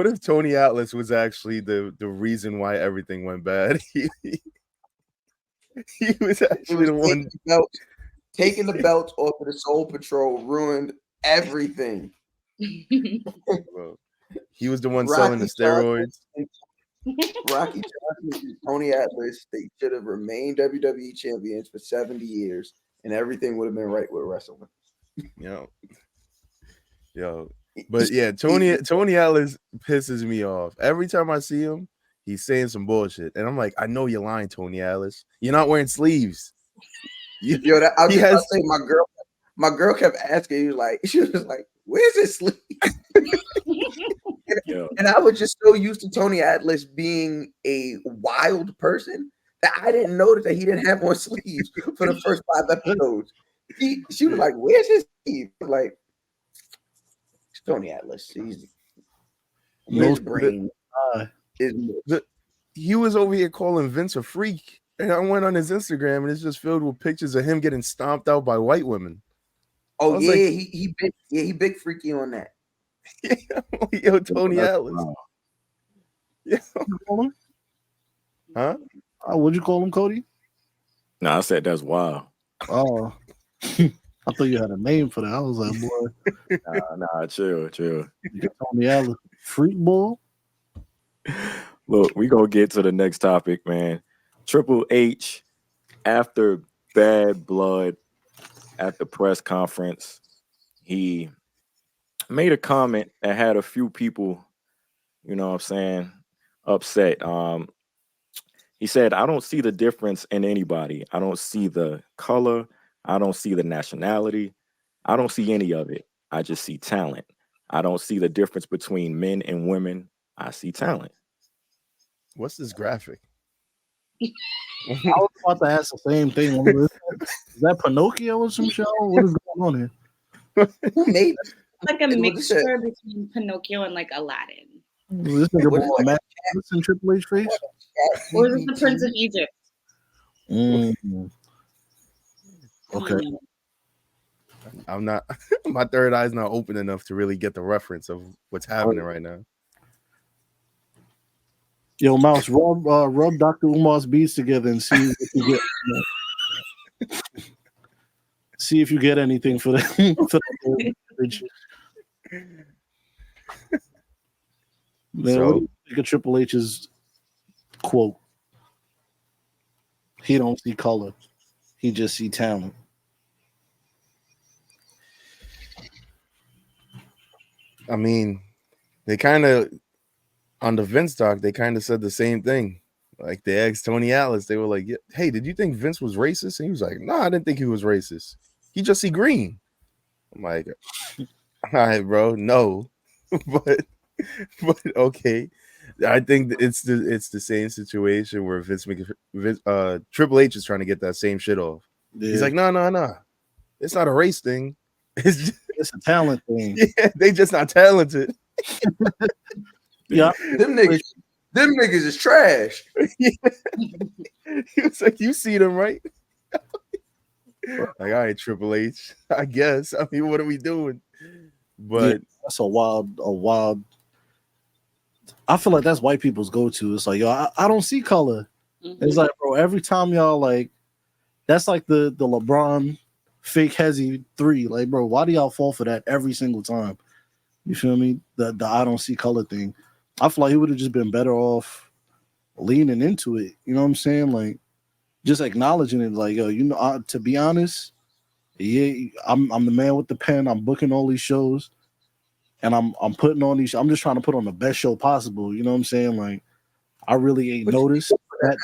if Tony Atlas was actually the reason why everything went bad? He was actually the one taking the belts off of the Soul Patrol ruined everything. Bro, he was the one selling the steroids. Rocky Johnson and Tony Atlas, they should have remained WWE champions for 70 years, and everything would have been right with wrestling. Yo. But yeah, Tony Atlas pisses me off. Every time I see him, he's saying some bullshit. And I'm like, I know you're lying, Tony Atlas. You're not wearing sleeves. My girl kept asking, she was like, where's his sleeve? And I was just so used to Tony Atlas being a wild person that I didn't notice that he didn't have on sleeves for the first 5 episodes. She was like, where's his sleeve? Like, Tony Atlas, his brain is. He was over here calling Vince a freak, and I went on his Instagram, and it's just filled with pictures of him getting stomped out by white women. Oh yeah, like, he big freaky on that. Yo, Tony Atlas. Yeah. Huh? What'd you call him, Cody? No, I said that's wild. Oh. I thought you had a name for that. I was like, boy. Nah, chill. Tony Allen, freak ball. Look, we gonna get to the next topic, man. Triple H, after Bad Blood, at the press conference, he made a comment that had a few people, you know what I'm saying, upset. He said, I don't see the difference in anybody. I don't see the color. I don't see the nationality. I don't see any of it. I just see talent. I don't see the difference between men and women. I see talent. What's this graphic? I was about to ask the same thing. Is that Pinocchio or some show? What is going on here? Who made it? Like a mixture between Pinocchio and like Aladdin. This nigga bought Matt in Triple H face? Or is it the Prince of Egypt? Okay. I'm not. My third eye's not open enough to really get the reference of what's happening right now. Yo, Mouse, rub Dr. Umar's beats together and see if you get. See if you get anything for that. Man, what do you think of Triple H's quote? He don't see color. He just see talent. I mean, they kind of, on the Vince talk, they kind of said the same thing. Like they asked Tony Atlas, they were like, "Hey, did you think Vince was racist?" And he was like, "No, I didn't think he was racist. He just see green." I'm like, "All right, bro, no," but okay. I think it's the same situation where Triple H is trying to get that same shit off. Yeah. He's like, no, it's not a race thing. It's a talent thing. Yeah, they just not talented. Yeah, them niggas is trash. He was like, you see them, right? Like, all right, Triple H, I guess. I mean, what are we doing? But yeah, that's a wild. I feel like that's white people's go-to. It's like, yo, I don't see color. Mm-hmm. It's like, bro, every time y'all like, that's like the LeBron fake hezzy 3. Like, bro, why do y'all fall for that every single time? You feel me? The I don't see color thing. I feel like he would have just been better off leaning into it. You know what I'm saying? Like, just acknowledging it. Like, yo, you know, to be honest, yeah, I'm the man with the pen. I'm booking all these shows, and I'm putting on these. I'm just trying to put on the best show possible. You know what I'm saying? Like, I really ain't noticed that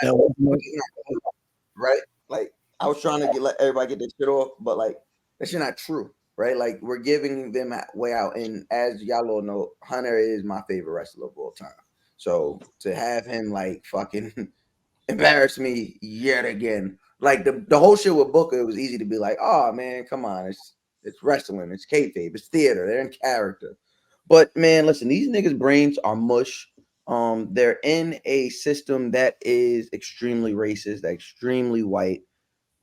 right? Like, I was trying to let everybody get this shit off, but like, that shit not true, right? Like, we're giving them way out, and as y'all all know, Hunter is my favorite wrestler of all time. So to have him like fucking embarrass me yet again, like the whole shit with Booker, it was easy to be like, oh man, come on, it's wrestling, it's kayfabe, it's theater, they're in character. But man, listen, these niggas' brains are mush. They're in a system that is extremely racist, extremely white.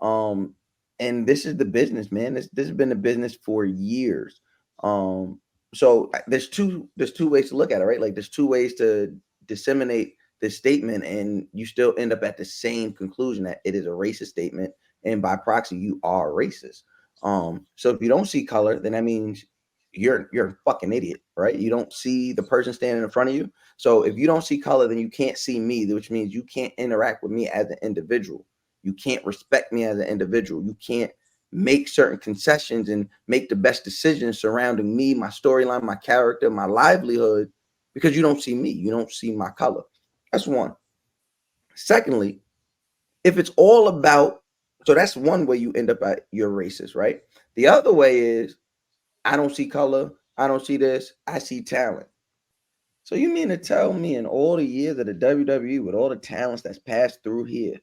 And this is the business, man. This has been the business for years. So there's two ways to look at it, right? Like there's two ways to disseminate this statement, and you still end up at the same conclusion that it is a racist statement, and by proxy, you are racist. So if you don't see color, then that means you're a fucking idiot, right? You don't see the person standing in front of you. So if you don't see color, then you can't see me, which means you can't interact with me as an individual. You can't respect me as an individual. You can't make certain concessions and make the best decisions surrounding me, my storyline, my character, my livelihood, because you don't see me. You don't see my color. That's one. Secondly, if it's all about, so that's one way you end up at you're racist, right? The other way is I don't see color. I don't see this. I see talent. So you mean to tell me in all the years of the WWE with all the talents that's passed through here,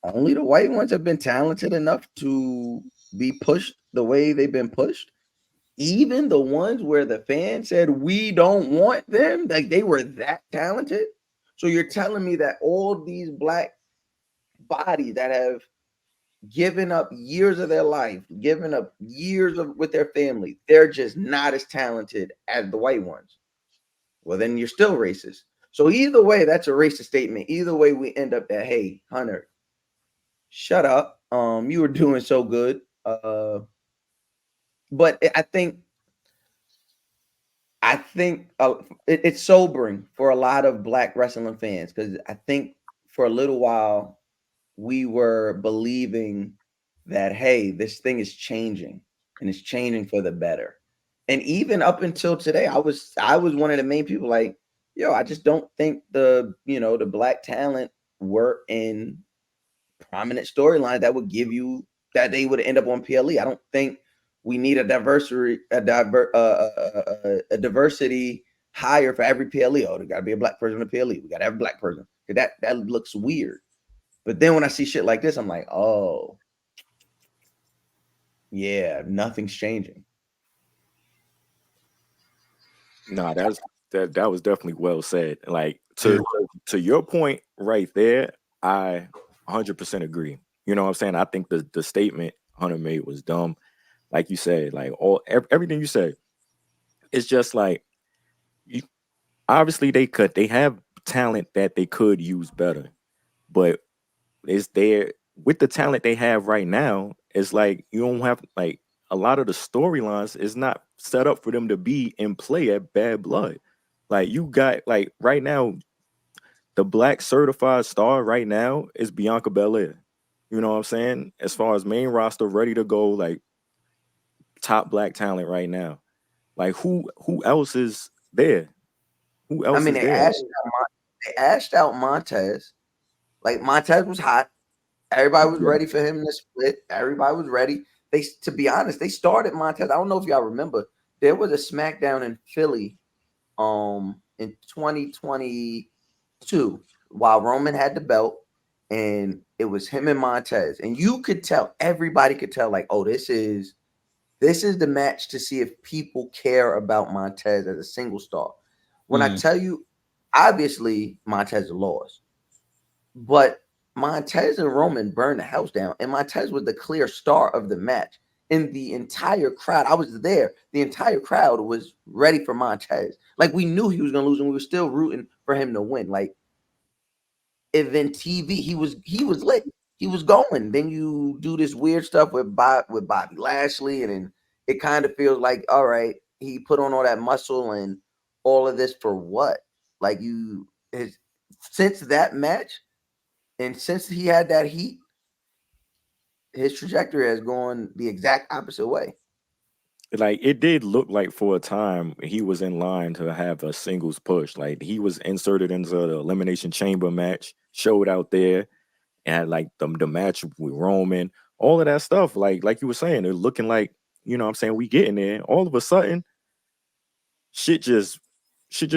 only the white ones have been talented enough to be pushed the way they've been pushed? Even the ones where the fans said we don't want them, like they were that talented? So you're telling me that all these black bodies that have given up years of their life, given up years with their family, they're just not as talented as the white ones? Well, then you're still racist. So either way, that's a racist statement. Either way, we end up that, hey, Hunter, shut up. You were doing so good. But I think it's sobering for a lot of black wrestling fans, because I think for a little while we were believing that, hey, this thing is changing and it's changing for the better. And even up until today, I was one of the main people like, yo, I just don't think the black talent were in prominent storylines that would give you that they would end up on PLE. I don't think we need a diversity hire for every PLE. Oh, there got to be a black person in the PLE. We got to have a black person. That looks weird. But then when I see shit like this, I'm like, oh, yeah, nothing's changing. No, that was definitely well said. Like to your point right there, I 100% agree. You know what I'm saying? I think the statement Hunter made was dumb. Like you said, like everything you said, it's just like obviously they have talent that they could use better, but it's there with the talent they have right now. It's like you don't have like a lot of the storylines is not set up for them to be in play at Bad Blood. Like you got like right now, the black certified star right now is Bianca Belair. You know what I'm saying? As far as main roster ready to go, like top black talent right now. Like who else is there? Who else is there? they ashed out Montez. Like Montez was hot. Everybody was ready for him to split. Everybody was ready. To be honest, they started Montez. I don't know if y'all remember. There was a SmackDown in Philly, in 2022 while Roman had the belt, and it was him and Montez, and you could tell. Everybody could tell, like, oh, this is the match to see if people care about Montez as a single star. When I tell you, obviously Montez lost, but Montez and Roman burned the house down, and Montez was the clear star of the match. And the entire crowd, I was there. The entire crowd was ready for Montez. Like, we knew he was going to lose, and we were still rooting for him to win. Like, event TV, he was lit. He was going. Then you do this weird stuff with Bobby Lashley, and then it kind of feels like, all right, he put on all that muscle and all of this for what? Like, since that match. And since he had that heat, his trajectory has gone the exact opposite way. Like, it did look like for a time he was in line to have a singles push. Like, he was inserted into the Elimination Chamber match, showed out there, and had like the match with Roman, all of that stuff. Like you were saying, they're looking like, you know what I'm saying, we getting there. All of a sudden, shit just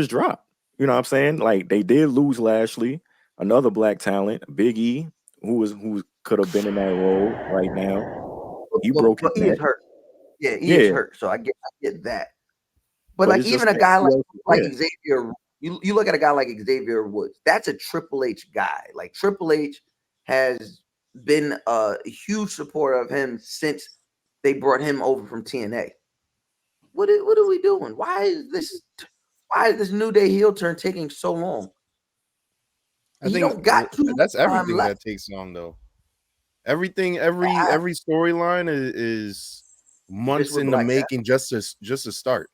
dropped. You know what I'm saying? Like, they did lose Lashley, another black talent, Big E, who could have been in that role right now. He broke his neck. He is hurt. Yeah, he is hurt. So I get that. But like, even a guy like Xavier, you look at a guy like Xavier Woods, that's a Triple H guy. Like, Triple H has been a huge supporter of him since they brought him over from TNA. What are we doing? Why is this New Day heel turn taking so long? I think that's everything that takes long, though. Every storyline is months in the making just to start.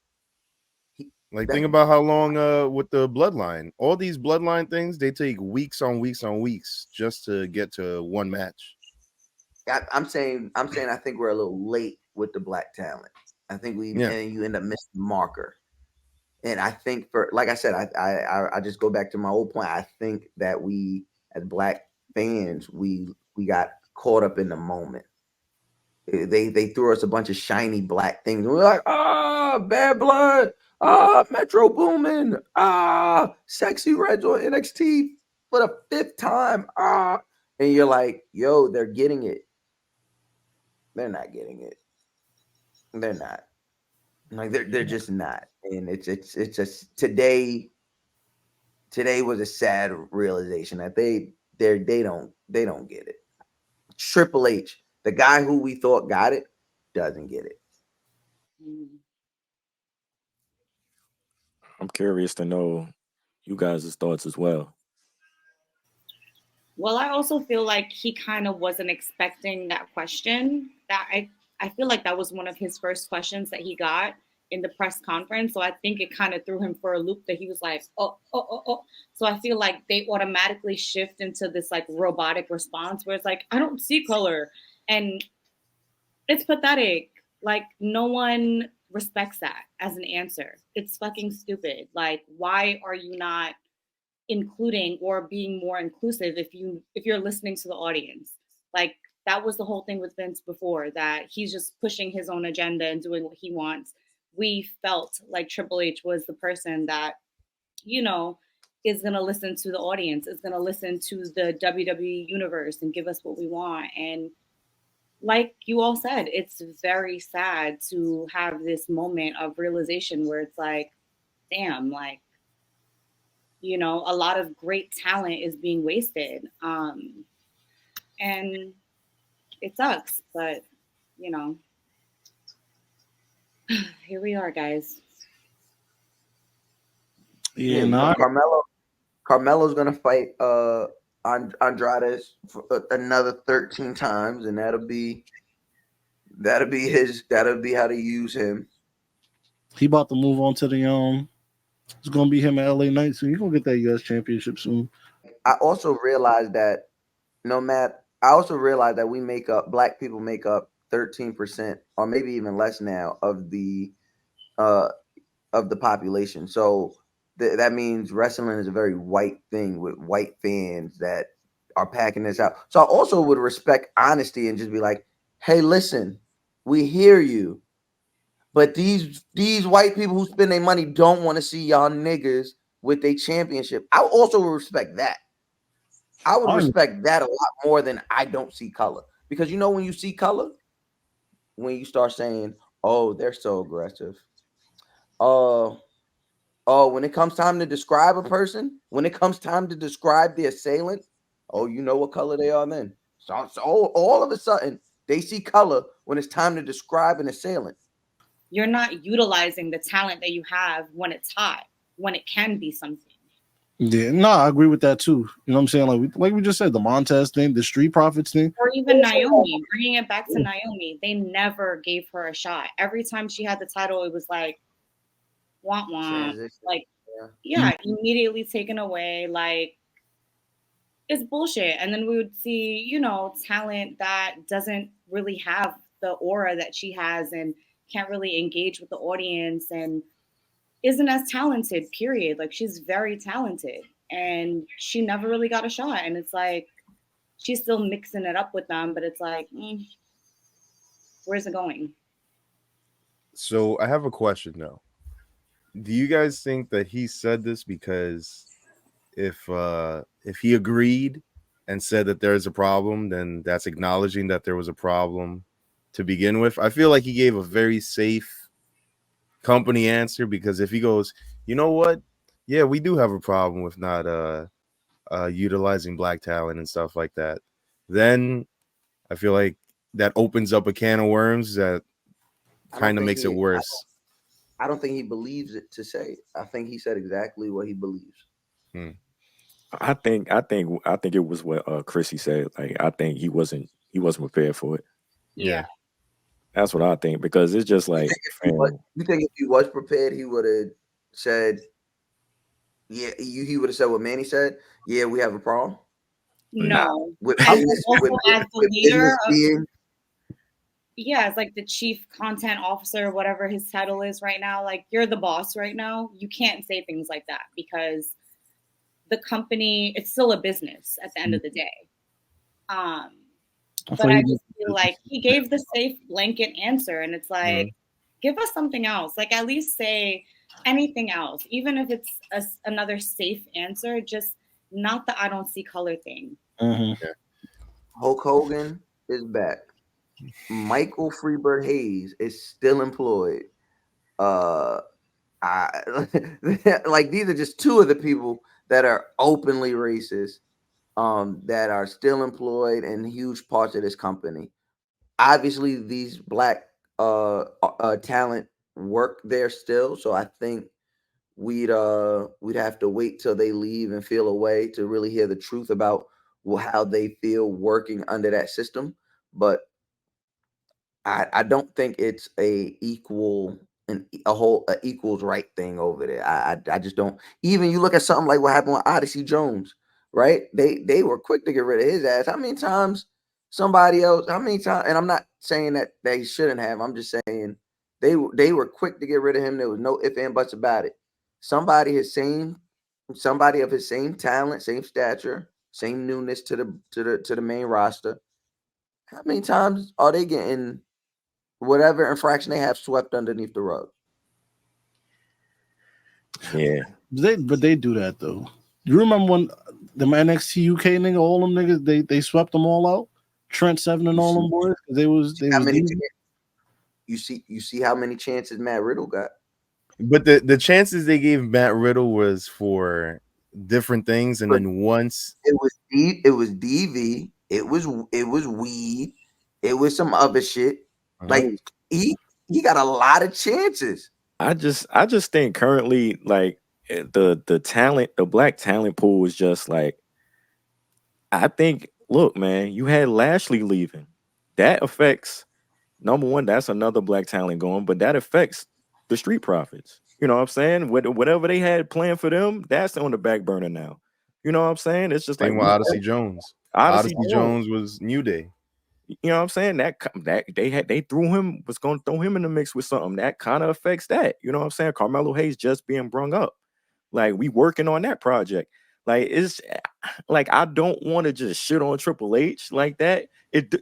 Like, think about how long with the bloodline. All these bloodline things, they take weeks on weeks on weeks just to get to one match. I'm saying I think we're a little late with the black talent. I think and you end up missing the marker. And I think, like I said, I just go back to my old point. I think that we, as black fans, we got caught up in the moment. They threw us a bunch of shiny black things. And we're like, Bad Blood, Metro Boomin, Sexy Reds on NXT for the 5th time, and you're like, yo, they're getting it. They're not getting it. They're not. Like, they're just not. And it's just today was a sad realization that they don't get it. Triple H, the guy who we thought got it, doesn't get it. I'm curious to know you guys' thoughts as well. Well, I also feel like he kind of wasn't expecting that question. That I feel like that was one of his first questions that he got in the press conference. So I think it kind of threw him for a loop, that he was like, oh. So I feel like they automatically shift into this like robotic response where it's like, I don't see color. And it's pathetic. Like, no one respects that as an answer. It's fucking stupid. Like, why are you not including or being more inclusive if you're listening to the audience? Like, that was the whole thing with Vince before, that he's just pushing his own agenda and doing what he wants. We felt like Triple H was the person that, you know, is going to listen to the audience, is going to listen to the WWE universe and give us what we want. And like you all said, it's very sad to have this moment of realization where it's like, damn, like, you know, a lot of great talent is being wasted. And it sucks, but, you know, here we are, guys. Yeah, Carmelo's gonna fight Andrade for another 13 times, and that'll be how to use him. He about to move on to the it's gonna be him at LA Knight soon. He's gonna get that US championship soon. I also realized that black people make up 13%, or maybe even less now, of the population. So that means wrestling is a very white thing with white fans that are packing this out. So I also would respect honesty and just be like, hey, listen, we hear you. But these white people who spend their money don't want to see y'all niggas with a championship. I also would respect that. I would respect that a lot more than I don't see color. Because you know when you see color, when you start saying, oh, they're so aggressive. When it comes time to describe a person, when it comes time to describe the assailant, oh, you know what color they are then. So all of a sudden, they see color when it's time to describe an assailant. You're not utilizing the talent that you have when it's hot, when it can be something. Yeah, no, I agree with that too. You know what I'm saying? Like we just said, the Montez thing, the Street Profits thing. Or even Naomi, bringing it back to Naomi. They never gave her a shot. Every time she had the title, it was like, wah wah. Like, yeah, immediately taken away. Like, it's bullshit. And then we would see, you know, talent that doesn't really have the aura that she has and can't really engage with the audience and isn't as talented, period. Like, she's very talented and she never really got a shot. And it's like, she's still mixing it up with them, but it's like, where's it going? So I have a question though. Do you guys think that he said this because if he agreed and said that there's a problem, then that's acknowledging that there was a problem to begin with? I feel like he gave a very safe company answer, because if he goes, you know what? Yeah, we do have a problem with not utilizing black talent and stuff like that, then I feel like that opens up a can of worms that kind of makes it worse. I don't think he believes it to say. I think he said exactly what he believes. I think it was what Chrissy said. Like, I think he wasn't prepared for it. Yeah. That's what I think, because it's just like, you think if he was prepared, he would have said, yeah, he would have said what Manny said. Yeah, we have a problem. No. With as business, the leader being, yeah, it's like the chief content officer, whatever his title is right now. Like, you're the boss right now. You can't say things like that because the company, it's still a business at the end of the day. But I just feel like he gave the safe blanket answer, and it's like, give us something else. Like, at least say anything else, even if it's another safe answer, just not the I don't see color thing. Hulk Hogan is back. Michael Freebird Hayes is still employed. Like, these are just two of the people that are openly racist, that are still employed in huge parts of this company. Obviously, these black talent work there still, so I think we'd have to wait till they leave and feel a way to really hear the truth about how they feel working under that system. But I don't think it's a equals right thing over there. I just don't. Even you look at something like what happened with Odyssey Jones, right? They were quick to get rid of his ass. How many times somebody else? How many times? And I'm not saying that they shouldn't have. I'm just saying they were quick to get rid of him. There was no ifs and buts about it. Somebody of his same talent, same stature, same newness to the main roster. How many times are they getting whatever infraction they have swept underneath the rug? Yeah. But they do that though. You remember when the NXT UK nigga, all them niggas, they swept them all out? Trent Seven and all them boys? You see how many chances Matt Riddle got? But the chances they gave Matt Riddle was for different things, and then once it was DV, it was weed, it was some other shit. Like, he got a lot of chances. I just think currently, like, the talent, the black talent pool is just like, I think, look, man, you had Lashley leaving. That affects, number one, that's another black talent going, but that affects the Street Profits. You know what I'm saying? Whatever they had planned for them, that's on the back burner now. You know what I'm saying? It's just same like with Odyssey Jones. Odyssey Jones was New Day. You know what I'm saying? That they was going to throw him in the mix with something that kind of affects that. You know what I'm saying? Carmelo Hayes just being brung up. Like we working on that project. Like it's like I don't want to just shit on Triple H like that.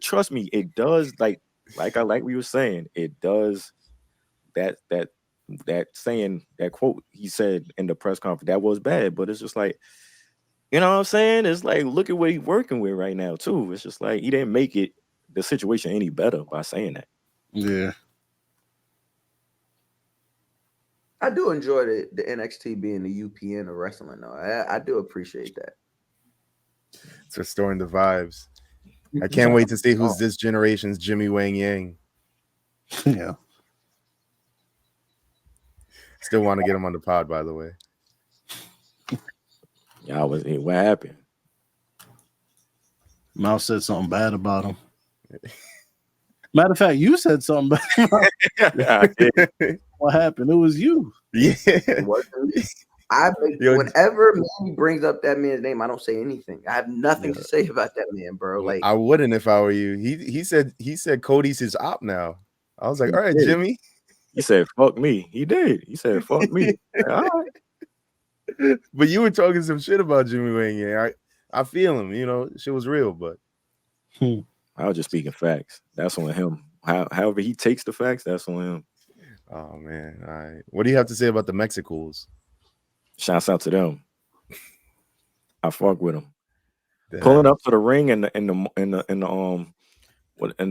Trust me, it does like we were saying, it does that saying, that quote he said in the press conference, that was bad, but it's just like, you know what I'm saying? It's like, look at what he's working with right now too. It's just like he didn't make the situation any better by saying that. Yeah. I do enjoy the NXT being the UPN of wrestling, though. I do appreciate that. It's restoring the vibes. I can't wait to see who's this generation's Jimmy Wang Yang. Yeah. Still want to get him on the pod, by the way. Yeah, what happened? Mouse said something bad about him. Matter of fact, you said something bad. What happened? It was you. Yeah. Whenever Manny brings up that man's name, I don't say anything. I have nothing to say about that man, bro. Like I wouldn't if I were you. He said Cody's his op now. I was like, all right, Jimmy. He said, fuck me. He did. He said, fuck me. All right. But you were talking some shit about Jimmy Wang Yang. I feel him, you know, shit was real, but I was just speaking facts. That's on him. However he takes the facts, that's on him. Oh man. All right. What do you have to say about the Mexicals? Shouts out to them. I fuck with them. Pulling up to the ring and the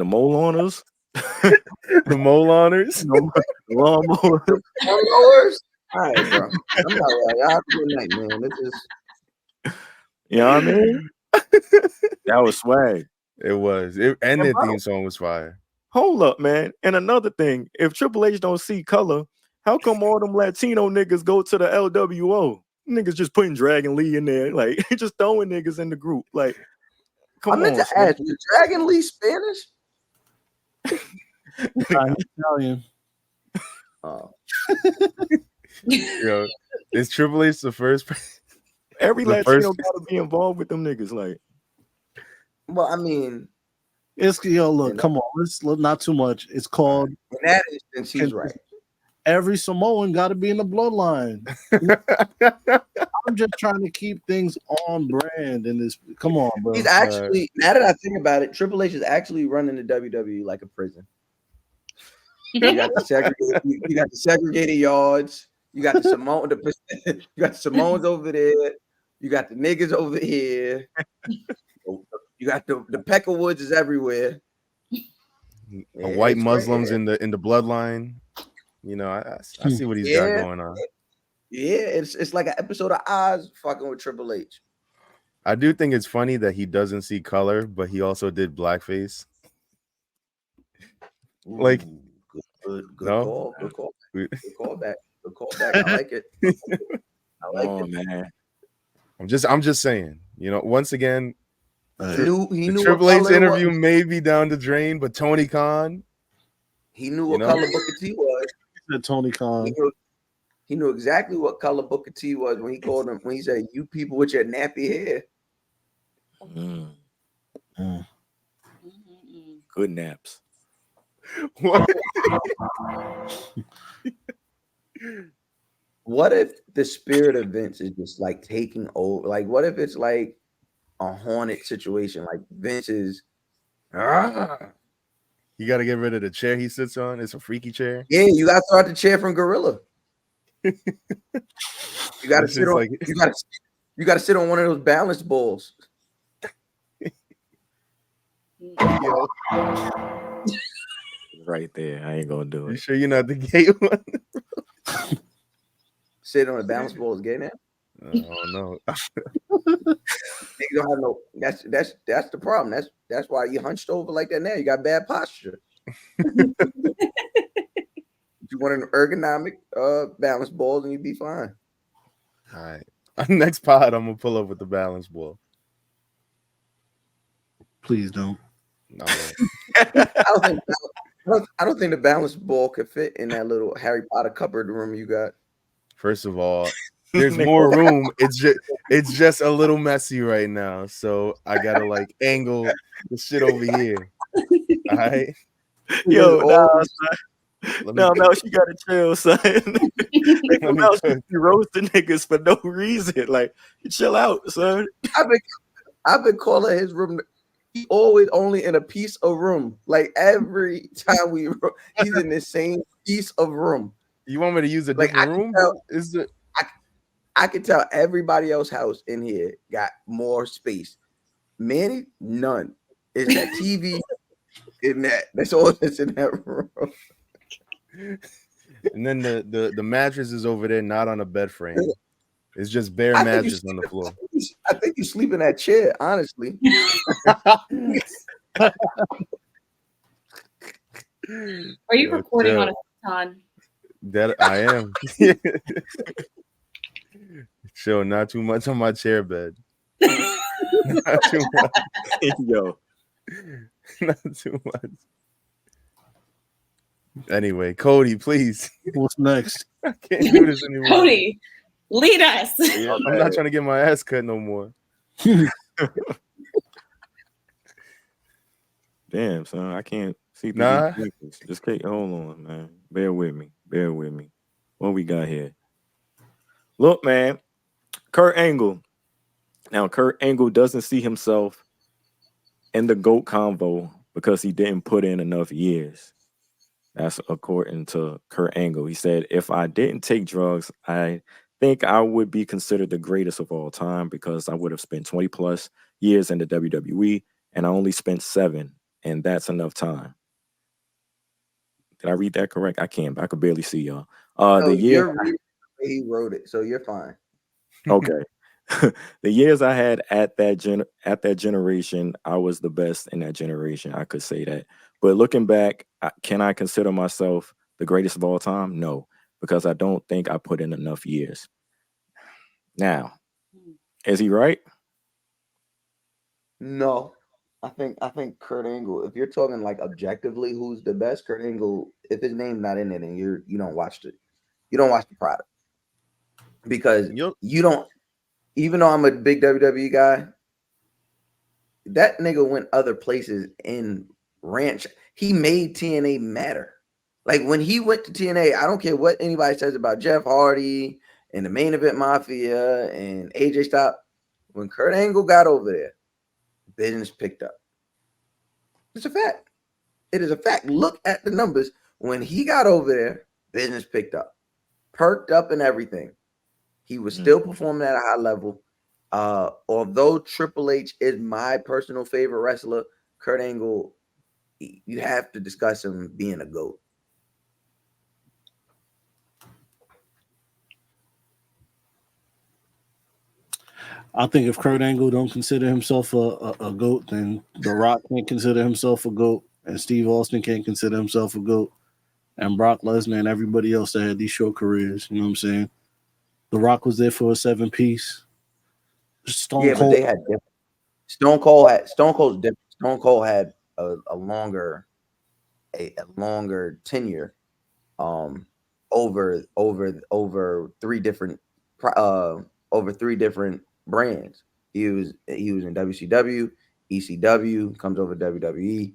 mole honors. The mole honors? Lawnmowers. All right, bro. I'm not right. Y'all have a good night, man. This is, you know what I mean? That was swag. It was. And their theme song was fire. Hold up, man. And another thing, if Triple H don't see color, how come all them Latino niggas go to the LWO? Niggas just putting Dragon Lee in there, like just throwing niggas in the group. Like, come on. I meant to ask, is Dragon Lee Spanish? Italian. Oh. Yo, is Triple H the first? Every Latino gotta be involved with them niggas. Like, well, I mean, it's look, come on, let's not too much. It's called. In that instance, he's right. Every Samoan got to be in the bloodline. I'm just trying to keep things on brand in this. Come on, bro. He's actually, now that I think about it, Triple H is actually running the WWE like a prison. You got the segregated yards. You got the Samoan. You got the Samoans over there. You got the niggas over here. You got the Peckerwoods is everywhere. White Muslims in the bloodline. You know, I see what he's got going on. Yeah, it's like an episode of Oz fucking with Triple H. I do think it's funny that he doesn't see color, but he also did blackface. Ooh, like, good no? call. Good callback. Good callback. I like it. I like it, man. I'm just saying. You know, once again, he knew Triple H interview may be down the drain, but Tony Khan, he knew what color Booker T was. Tony Khan. He knew exactly what color Booker T was when he called him, when he said, "You people with your nappy hair." Good naps. What if the spirit of Vince is just like taking over? Like, what if it's like a haunted situation? Like Vince is. You got to get rid of the chair he sits on. It's a freaky chair. Yeah, you got to start the chair from Gorilla. You got to sit on. Like... You got to sit on one of those balance balls. Right there. I ain't gonna do it. You sure you're not the gay one? Sit on a balance ball is gay now? Oh no. Niggas don't have no. That's the problem. That's why you hunched over like that now. You got bad posture. You want an ergonomic balance ball, and you'd be fine. All right. Next pod, I'm gonna pull up with the balance ball. Please don't. No. I don't think the balance ball could fit in that little Harry Potter cupboard room you got. First of all, there's more room. It's just a little messy right now, so I gotta like angle the shit over here. All right. Yo, No, she gotta chill, son. They come out, she roasting niggas for no reason. Like, chill out, son. I've been calling his room. He always only in a piece of room. Like every time he's in the same piece of room. You want me to use a different room? I can tell everybody else's house in here got more space. Manny, none. It's that TV in that. That's all that's in that room. And then the mattress is over there, not on a bed frame. It's just bare mattress on the floor. I think you sleep in that chair, honestly. Are you recording on a futon? That I am. Chill, not too much on my chair bed. Not too much. Yo. Not too much. Anyway, Cody, please. What's next? I can't do this anymore. Cody, lead us. Yeah, I'm not trying to get my ass cut no more. Damn, son, I can't see. Nah. Just hold on, man. Bear with me. What we got here? Look, man, Kurt Angle. Now, Kurt Angle doesn't see himself in the GOAT convo because he didn't put in enough years. That's according to Kurt Angle. He said, if I didn't take drugs, I think I would be considered the greatest of all time because I would have spent 20 plus years in the WWE and I only spent 7, and that's enough time. Did I read that correct? I can't. I could barely see y'all. The year he wrote it, so you're fine. Okay. The years I had at that generation, I was the best in that generation. I could say that. But looking back, can I consider myself the greatest of all time? No, because I don't think I put in enough years. Now, is he right? No. I think Kurt Angle, if you're talking like objectively who's the best, Kurt Angle, if his name's not in it and you don't watch it, you don't watch the product. Because you don't, even though I'm a big WWE guy, that nigga went other places in ranch. He made TNA matter. Like when he went to TNA, I don't care what anybody says about Jeff Hardy and the Main Event Mafia and AJ Styles. When Kurt Angle got over there, business picked up. It's a fact. It is a fact. Look at the numbers. When he got over there, business picked up, perked up and everything. He was still performing at a high level. Although Triple H is my personal favorite wrestler, Kurt Angle, you have to discuss him being a GOAT. I think if Kurt Angle don't consider himself a GOAT, then The Rock can't consider himself a GOAT, and Steve Austin can't consider himself a GOAT, and Brock Lesnar and everybody else that had these short careers. You know what I'm saying? The Rock was there for a 7-piece. Stone Cold. But they had different. Stone Cold's different. Stone Cold had a longer tenure, over 3 different brands. He was in WCW, ECW, comes over WWE.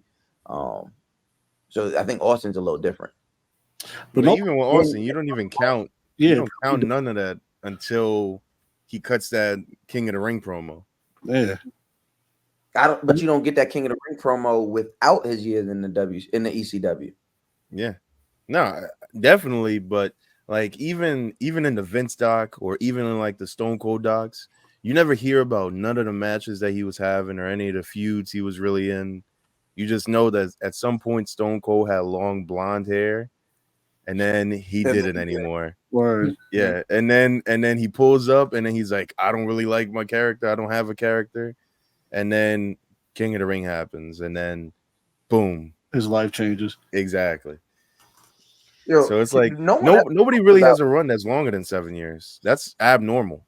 So I think Austin's a little different. But even with Austin, you don't even count. Yeah, you don't count none of that until he cuts that King of the Ring promo. Yeah. But you don't get that King of the Ring promo without his years in the ECW. Yeah, no, definitely. But like even in the Vince doc or even in like the Stone Cold docs, you never hear about none of the matches that he was having or any of the feuds he was really in. You just know that at some point Stone Cold had long blonde hair, and then he didn't anymore. Word. Yeah, and then he pulls up, and then he's like, I don't really like my character. I don't have a character. And then King of the Ring happens, and then boom, his life changes. Exactly. So it's like nobody really has a run that's longer than 7 years. That's abnormal.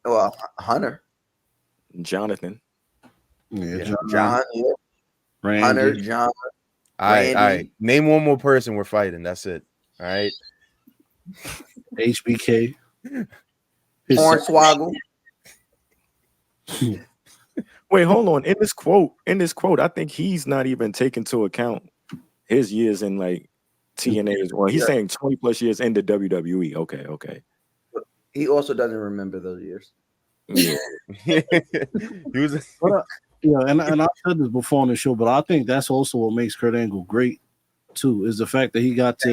Well, Hunter, Jonathan, John, Randy. Hunter, John. All right. Name one more person we're fighting. That's it. All right. HBK. Hornswoggle. Wait, hold on. In this quote, I think he's not even taking into account his years in like TNA as well. He's saying 20 plus years in the WWE. Okay. He also doesn't remember those years. Yeah. He was. Yeah, and I've said this before on the show, but I think that's also what makes Kurt Angle great too, is the fact that he got to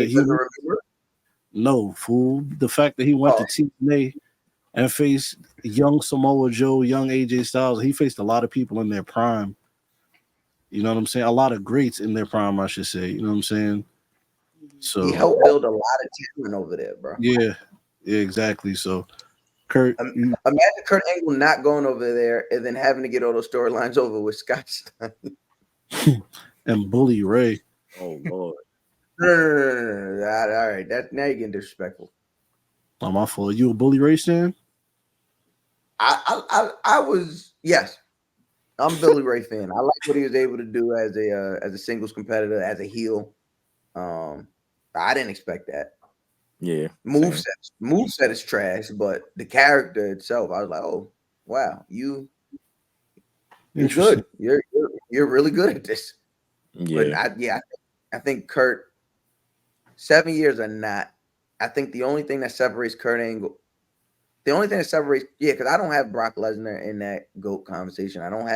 the fact that he went to TNA and faced young Samoa Joe, young AJ Styles. He faced a lot of people in their prime. You know what I'm saying? A lot of greats in their prime, I should say. You know what I'm saying? So he helped build a lot of talent over there, bro. Yeah, exactly. So Kurt, imagine Kurt Angle not going over there and then having to get all those storylines over with Scott Steiner and Bully Ray. Oh Lord. No. All right, now you're getting disrespectful. Oh, my fault. You a Bully Ray fan? I was, yes. I'm a Billy Ray fan. I like what he was able to do as a singles competitor, as a heel. I didn't expect that. Yeah. Moveset is trash, but the character itself, I was like, oh wow, you're good. You're really good at this. Yeah. But I think Kurt, 7 years or not. I think the only thing that separates Kurt Angle, because I don't have Brock Lesnar in that GOAT conversation. I don't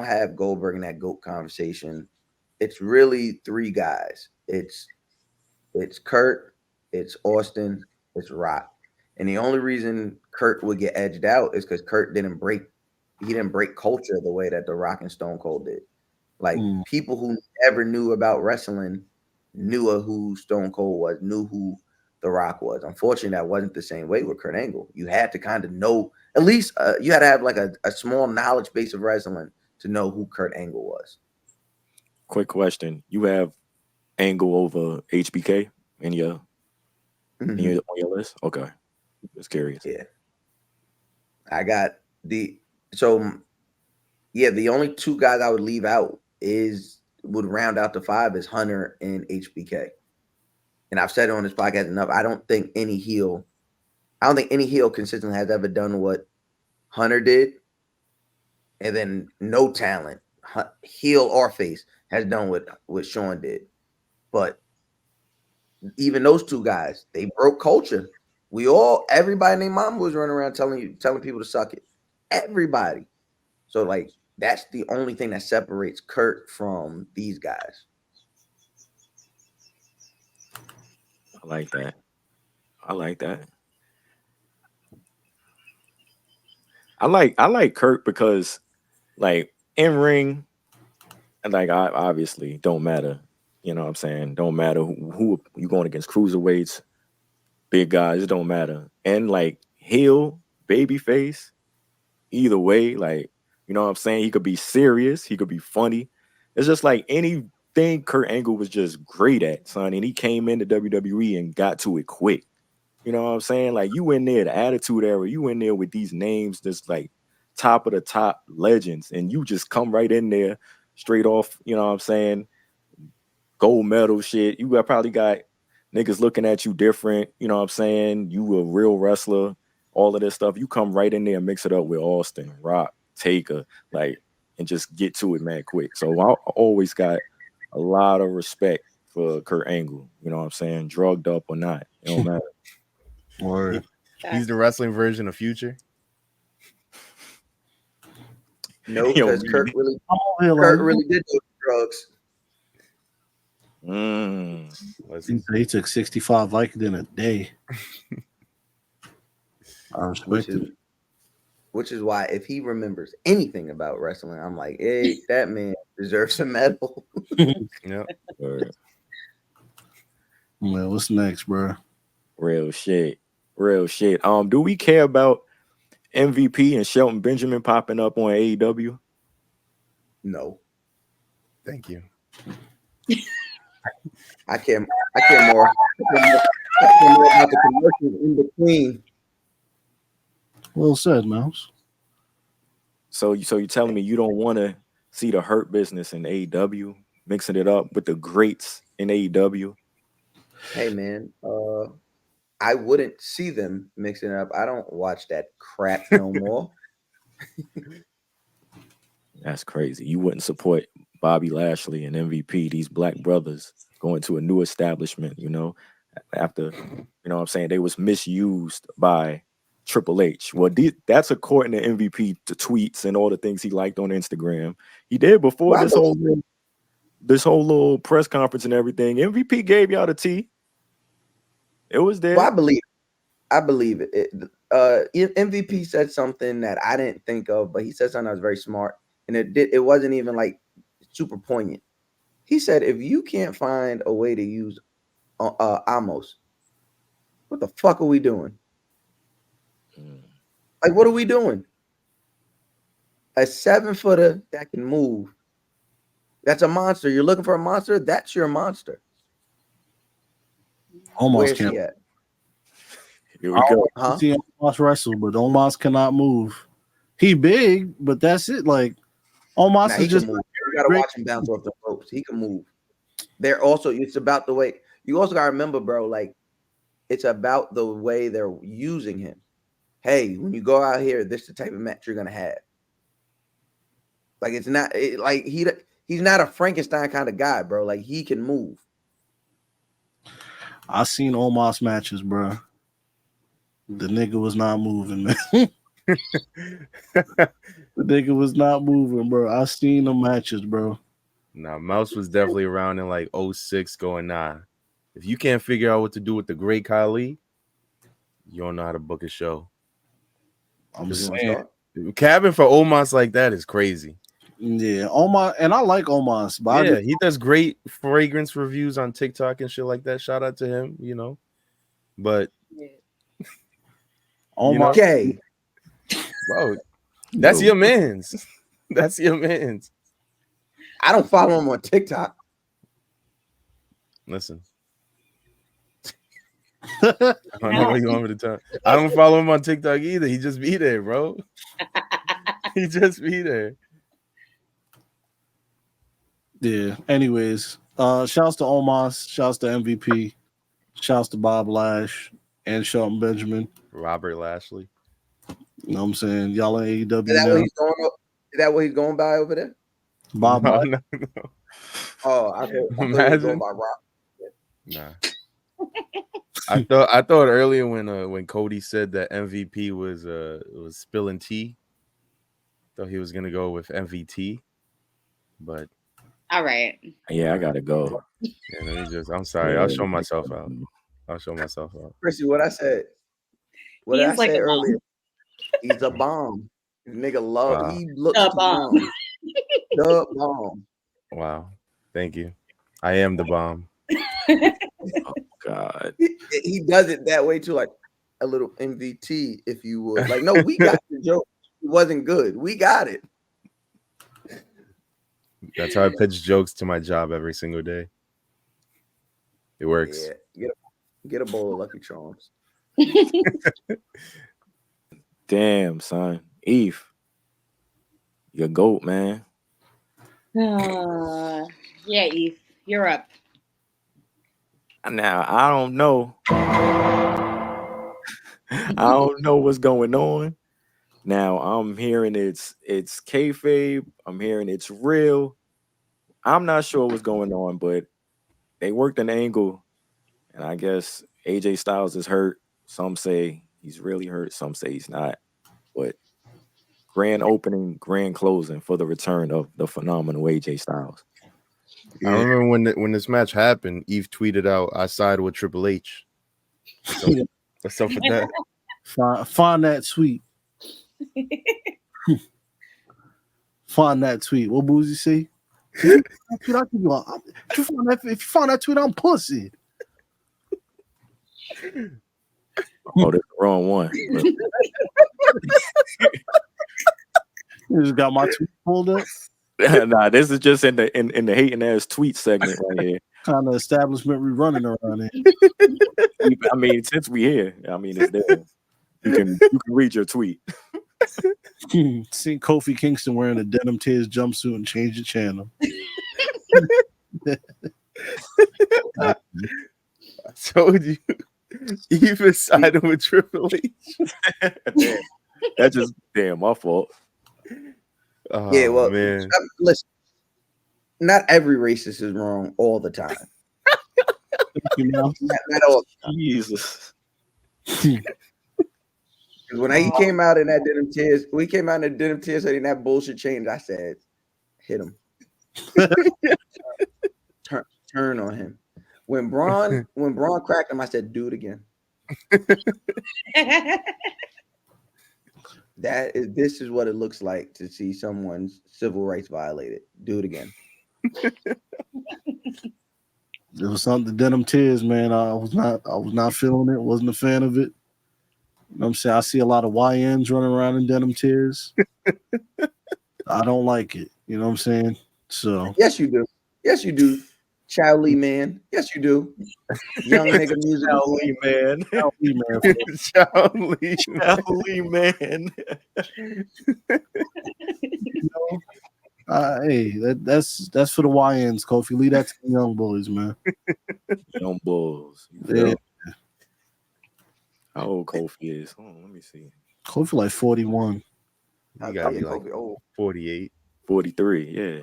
have Goldberg in that GOAT conversation. It's really three guys. It's Kurt, it's Austin, it's Rock. And the only reason Kurt would get edged out is because Kurt didn't break culture the way that The Rock and Stone Cold did. Like people who never knew about wrestling knew who Stone Cold was, knew who The Rock was. Unfortunately, that wasn't the same way with Kurt Angle. You had to kind of know, at least you had to have like a small knowledge base of wrestling to know who Kurt Angle was. Quick question. You have Angle over HBK on your list? Okay. Just curious. Yeah. I got the only two guys I would leave out would round out the five is Hunter and HBK. And I've said it on this podcast enough. I don't think any heel consistently has ever done what Hunter did. And then no talent, heel or face, has done what Shawn did. But even those two guys, they broke culture. Everybody named Mama was running around telling people to suck it. Everybody. So like that's the only thing that separates Kurt from these guys. I like that. I like Kurt because like in ring, like I obviously don't matter. You know what I'm saying? Don't matter who you going against, cruiserweights, big guys, it don't matter. And like heel, babyface, either way, like, you know what I'm saying? He could be serious, he could be funny. It's just like anything Kurt Angle was just great at, son. And he came into WWE and got to it quick. You know what I'm saying? Like you in there, the Attitude Era, you in there with these names just like top of the top legends, and you just come right in there straight off, you know what I'm saying? Gold medal shit. You probably got niggas looking at you different, you know what I'm saying? You a real wrestler, all of this stuff. You come right in there and mix it up with Austin, Rock, Taker, like, and just get to it, man, quick. So I always got a lot of respect for Kurt Angle, you know what I'm saying? Drugged up or not, it don't matter. Or he's the wrestling version of Future. No, because Kurt really did do drugs. He took 65 Vicodin in a day. I respect it. Which is why if he remembers anything about wrestling, I'm like, hey, that man deserves a medal. Yeah. Well, what's next, bro? Real shit. Do we care about MVP and Shelton Benjamin popping up on AEW? No. Thank you. I care more about the commercials in between. Well said, Mouse. So you telling me you don't want to see the Hurt Business in AEW, mixing it up with the greats in AEW? Hey man, I wouldn't see them mixing it up. I don't watch that crap no more. That's crazy. You wouldn't support Bobby Lashley and MVP, these black brothers going to a new establishment, after, what I'm saying, they was misused by Triple H. Well, that's according to MVP, the tweets and all the things he liked on Instagram. He did before this whole little press conference and everything. MVP gave y'all the tea. It was there. Well, I believe it. MVP said something that I didn't think of, but he said something that was very smart, and it wasn't even like super poignant. He said, if you can't find a way to use Amos, what the fuck are we doing? Like, what are we doing? A 7-footer that can move. That's a monster. You're looking for a monster? That's your monster. Almost Where's he at? Here we go. See Omos wrestle, but Omos cannot move. He big, but that's it. Like Omos is just. You gotta watch him bounce off the ropes. He can move. It's about the way. You also gotta remember, bro. Like, it's about the way they're using him. Hey, when you go out here, this is the type of match you're gonna have. Like, it's not like he's not a Frankenstein kind of guy, bro. Like, he can move. I seen Omos matches, bro. The nigga was not moving, man. The nigga was not moving, bro. I seen the matches, bro. Nah, Mouse was definitely around in like 06 going, nah. If you can't figure out what to do with the great Khali, you don't know how to book a show. I'm saying. Cabin for Omos like that is crazy. Yeah, Omos, and I like Omos, but yeah, he does great fragrance reviews on TikTok and shit like that. Shout out to him, But Omos, okay, bro, that's your man's. That's your man's. I don't follow him on TikTok. Listen. I don't know what you want me to tell. I don't follow him on TikTok either. He just be there, bro. He just be there. Yeah. Anyways, shouts to Omos, shouts to MVP, shouts to Bob Lash and Shelton Benjamin. Robert Lashley. You know what I'm saying? Y'all in AEW Is that now. Is that what he's going by over there? Bob Lash. No. Oh, I thought he was going by Rob. Nah. I thought earlier when Cody said that MVP was spilling tea, thought he was gonna go with MVT, but all right. Yeah, I gotta go. Yeah, I'm sorry. I'll show myself out. Chrissy, what I said. What I said earlier. He's a bomb. Nigga love. Wow. He looks a bomb. The bomb. Wow. Thank you. I am the bomb. Oh God. He does it that way too, like a little MVT, if you would. Like, no, we got the joke. It wasn't good. We got it. That's how I pitch jokes to my job every single day. It works. Yeah. Get a bowl of Lucky Charms. Damn, son. Eve. Your GOAT, man. Yeah, Eve. You're up. Now, I don't know. I don't know what's going on. Now, I'm hearing it's kayfabe. I'm hearing it's real. I'm not sure what's going on, but they worked an angle, and I guess AJ Styles is hurt. Some say he's really hurt. Some say he's not. But grand opening, grand closing for the return of the phenomenal AJ Styles. I remember when this match happened, Eve tweeted out, "I side with Triple H." What's up with that? Find that tweet. Find that tweet. What Boozy say? If you find that tweet, I'm pussy. Oh, that's the wrong one. You just got my tweet pulled up. Nah, this is just in the hating ass tweet segment right here. Kind of establishment we running around here. I mean, since we here, I mean, it's there. You can read your tweet. Seen Kofi Kingston wearing a denim tears jumpsuit and change the channel. I told you, even sided with Triple H. That's just my fault. Oh, yeah, well, man. Listen. Not every racist is wrong all the time. Not all the time. Jesus. When he came out in that denim tears, we came out in the denim tears saying that bullshit changed. I said, hit him. Turn on him. When Braun cracked him, I said, do it again. This is what it looks like to see someone's civil rights violated. Do it again. There was something denim tears, man. I was not feeling it. Wasn't a fan of it. You know what I'm saying? I see a lot of YNs running around in denim tears. I don't like it. You know what I'm saying? So yes, you do. Yes, you do. Chow Lee man. Yes, you do. Young nigga music. Chow Lee man. Chow Lee man. Chow Lee man. You know, hey, that's for the YNs, Kofi. Leave that to the young boys, man. Young bulls. Yeah. How old Kofi is? Hold on, let me see. Kofi like 41. You gotta be like 48. 43, yeah.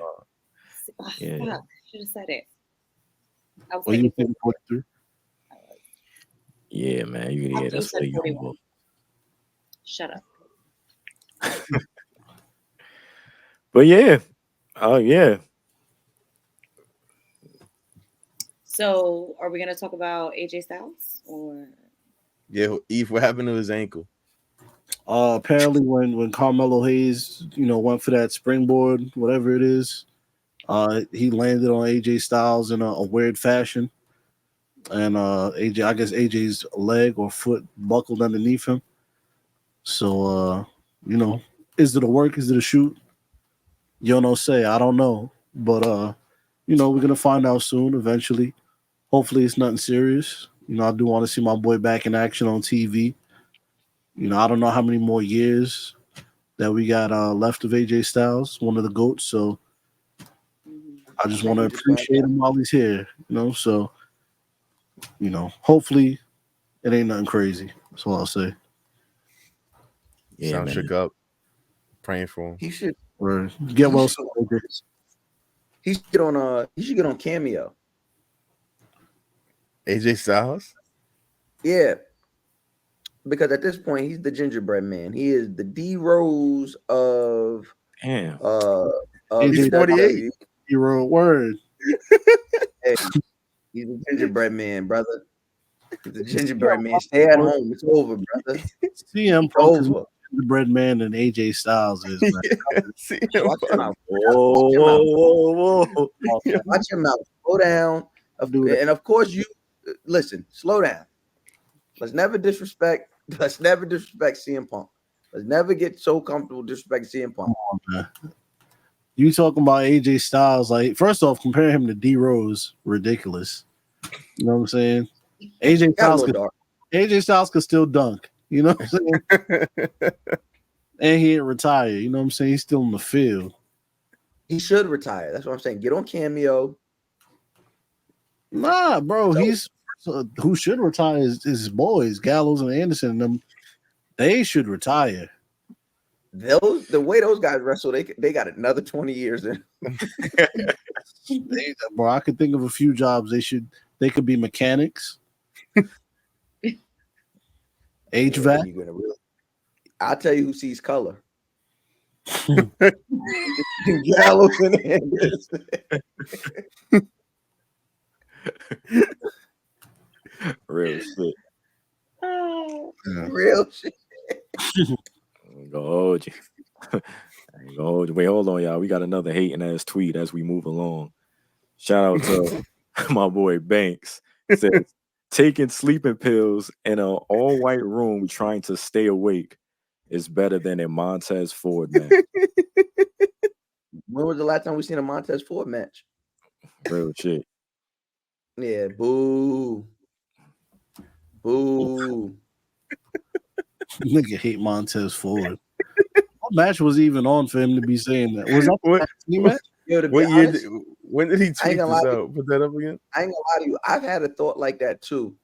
Yeah. Should have said it. I was you thinking 43? Yeah, man. That's what young boy. Shut up. But yeah. Oh yeah. So are we gonna talk about AJ Styles or Yeah, Eve, what happened to his ankle? Apparently when Carmelo Hayes, went for that springboard, whatever it is, he landed on AJ Styles in a weird fashion. And AJ's leg or foot buckled underneath him. So is it a work? Is it a shoot? You don't say. I don't know. But we're gonna find out soon, eventually. Hopefully it's nothing serious. I do want to see my boy back in action on TV. I don't know how many more years that we got left of AJ Styles, one of the GOATs. So I just want to appreciate him while he's here. So hopefully it ain't nothing crazy. That's all I'll say. Yeah, Sound man. shook up. Praying for him. He should get well soon. He should get on Cameo. AJ Styles? Yeah. Because at this point, he's the gingerbread man. He is the D Rose of Damn. He's 48. Hero word. Hey, he's a gingerbread man, brother. He's a gingerbread man. Stay at home. It's over, brother. CM Punk is the gingerbread man and AJ Styles is, man. Watch your mouth. Whoa. Watch your mouth. Slow down. And of course, you listen. Slow down. Let's never disrespect CM Punk. Let's never get so comfortable disrespecting CM Punk. You talking about AJ Styles? Like, first off, compare him to D Rose, ridiculous. You know what I'm saying? AJ Styles could still dunk. You know what I'm saying? And he ain't retired. You know what I'm saying? He's still in the field. He should retire. That's what I'm saying. Get on Cameo. Nah, bro. Who should retire is his boys, Gallows and Anderson. And them, they should retire. The way those guys wrestle, they got another 20 years in. Bro, I could think of a few jobs they could be mechanics. HVAC. I'll tell you who sees color. Gallows and Anderson. Real shit. Real shit. I'm gonna hold you. Wait, hold on, y'all. We got another hating ass tweet as we move along. Shout out to my boy Banks. It says, taking sleeping pills in an all-white room trying to stay awake is better than a Montez Ford match. When was the last time we seen a Montez Ford match? Real shit. Yeah, boo. Boo. Nigga hate Montez Ford. What match was even on for him to be saying that? Was that the match? When did he tweet this out? Put that up again. I ain't gonna lie to you. I've had a thought like that too.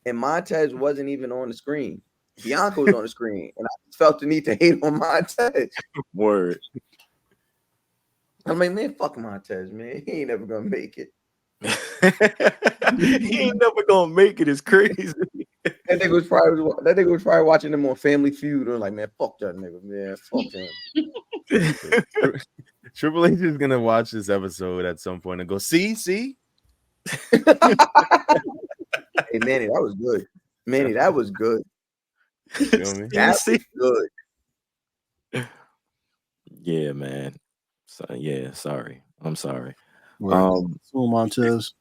And Montez wasn't even on the screen. Bianca was on the screen. And I felt the need to hate on Montez. Word. I mean, man, fuck Montez, man. He ain't never gonna make it. He ain't never gonna make it. It's crazy. That nigga was probably watching them on Family Feud or like, man, fuck that nigga, man. Fuck him. Triple H is gonna watch this episode at some point and go, see. Hey, Manny, that was good. Manny, that was good. You feel me? That was good. Yeah, man. So, yeah, sorry. I'm sorry. Montez.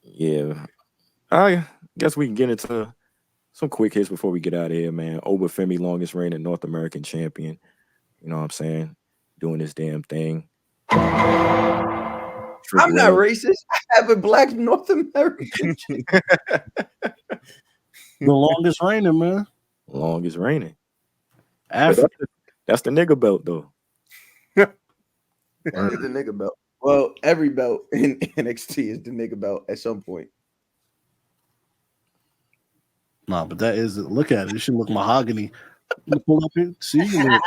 Yeah. I guess we can get into some quick hits before we get out of here, man. Oba Femi, longest reigning North American champion. You know what I'm saying? Doing this damn thing. I'm not racist. I have a black North American. The longest reigning, man. Longest reigning. Africa. That's the nigga belt, though. That is the nigga belt. Well, every belt in NXT is the nigga belt at some point. Nah, but that is, look at it. It should look mahogany. You pull up here, see? You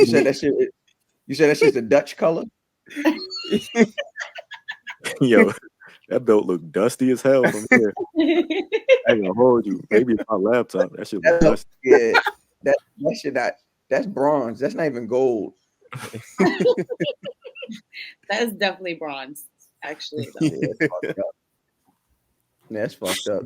said that shit. You said that shit's a Dutch color. Yo, that belt look dusty as hell from here. I ain't gonna hold you. Maybe it's my laptop. That shit look dusty. Yeah, that shit not. That's bronze. That's not even gold. That is definitely bronze, actually. That's fucked up.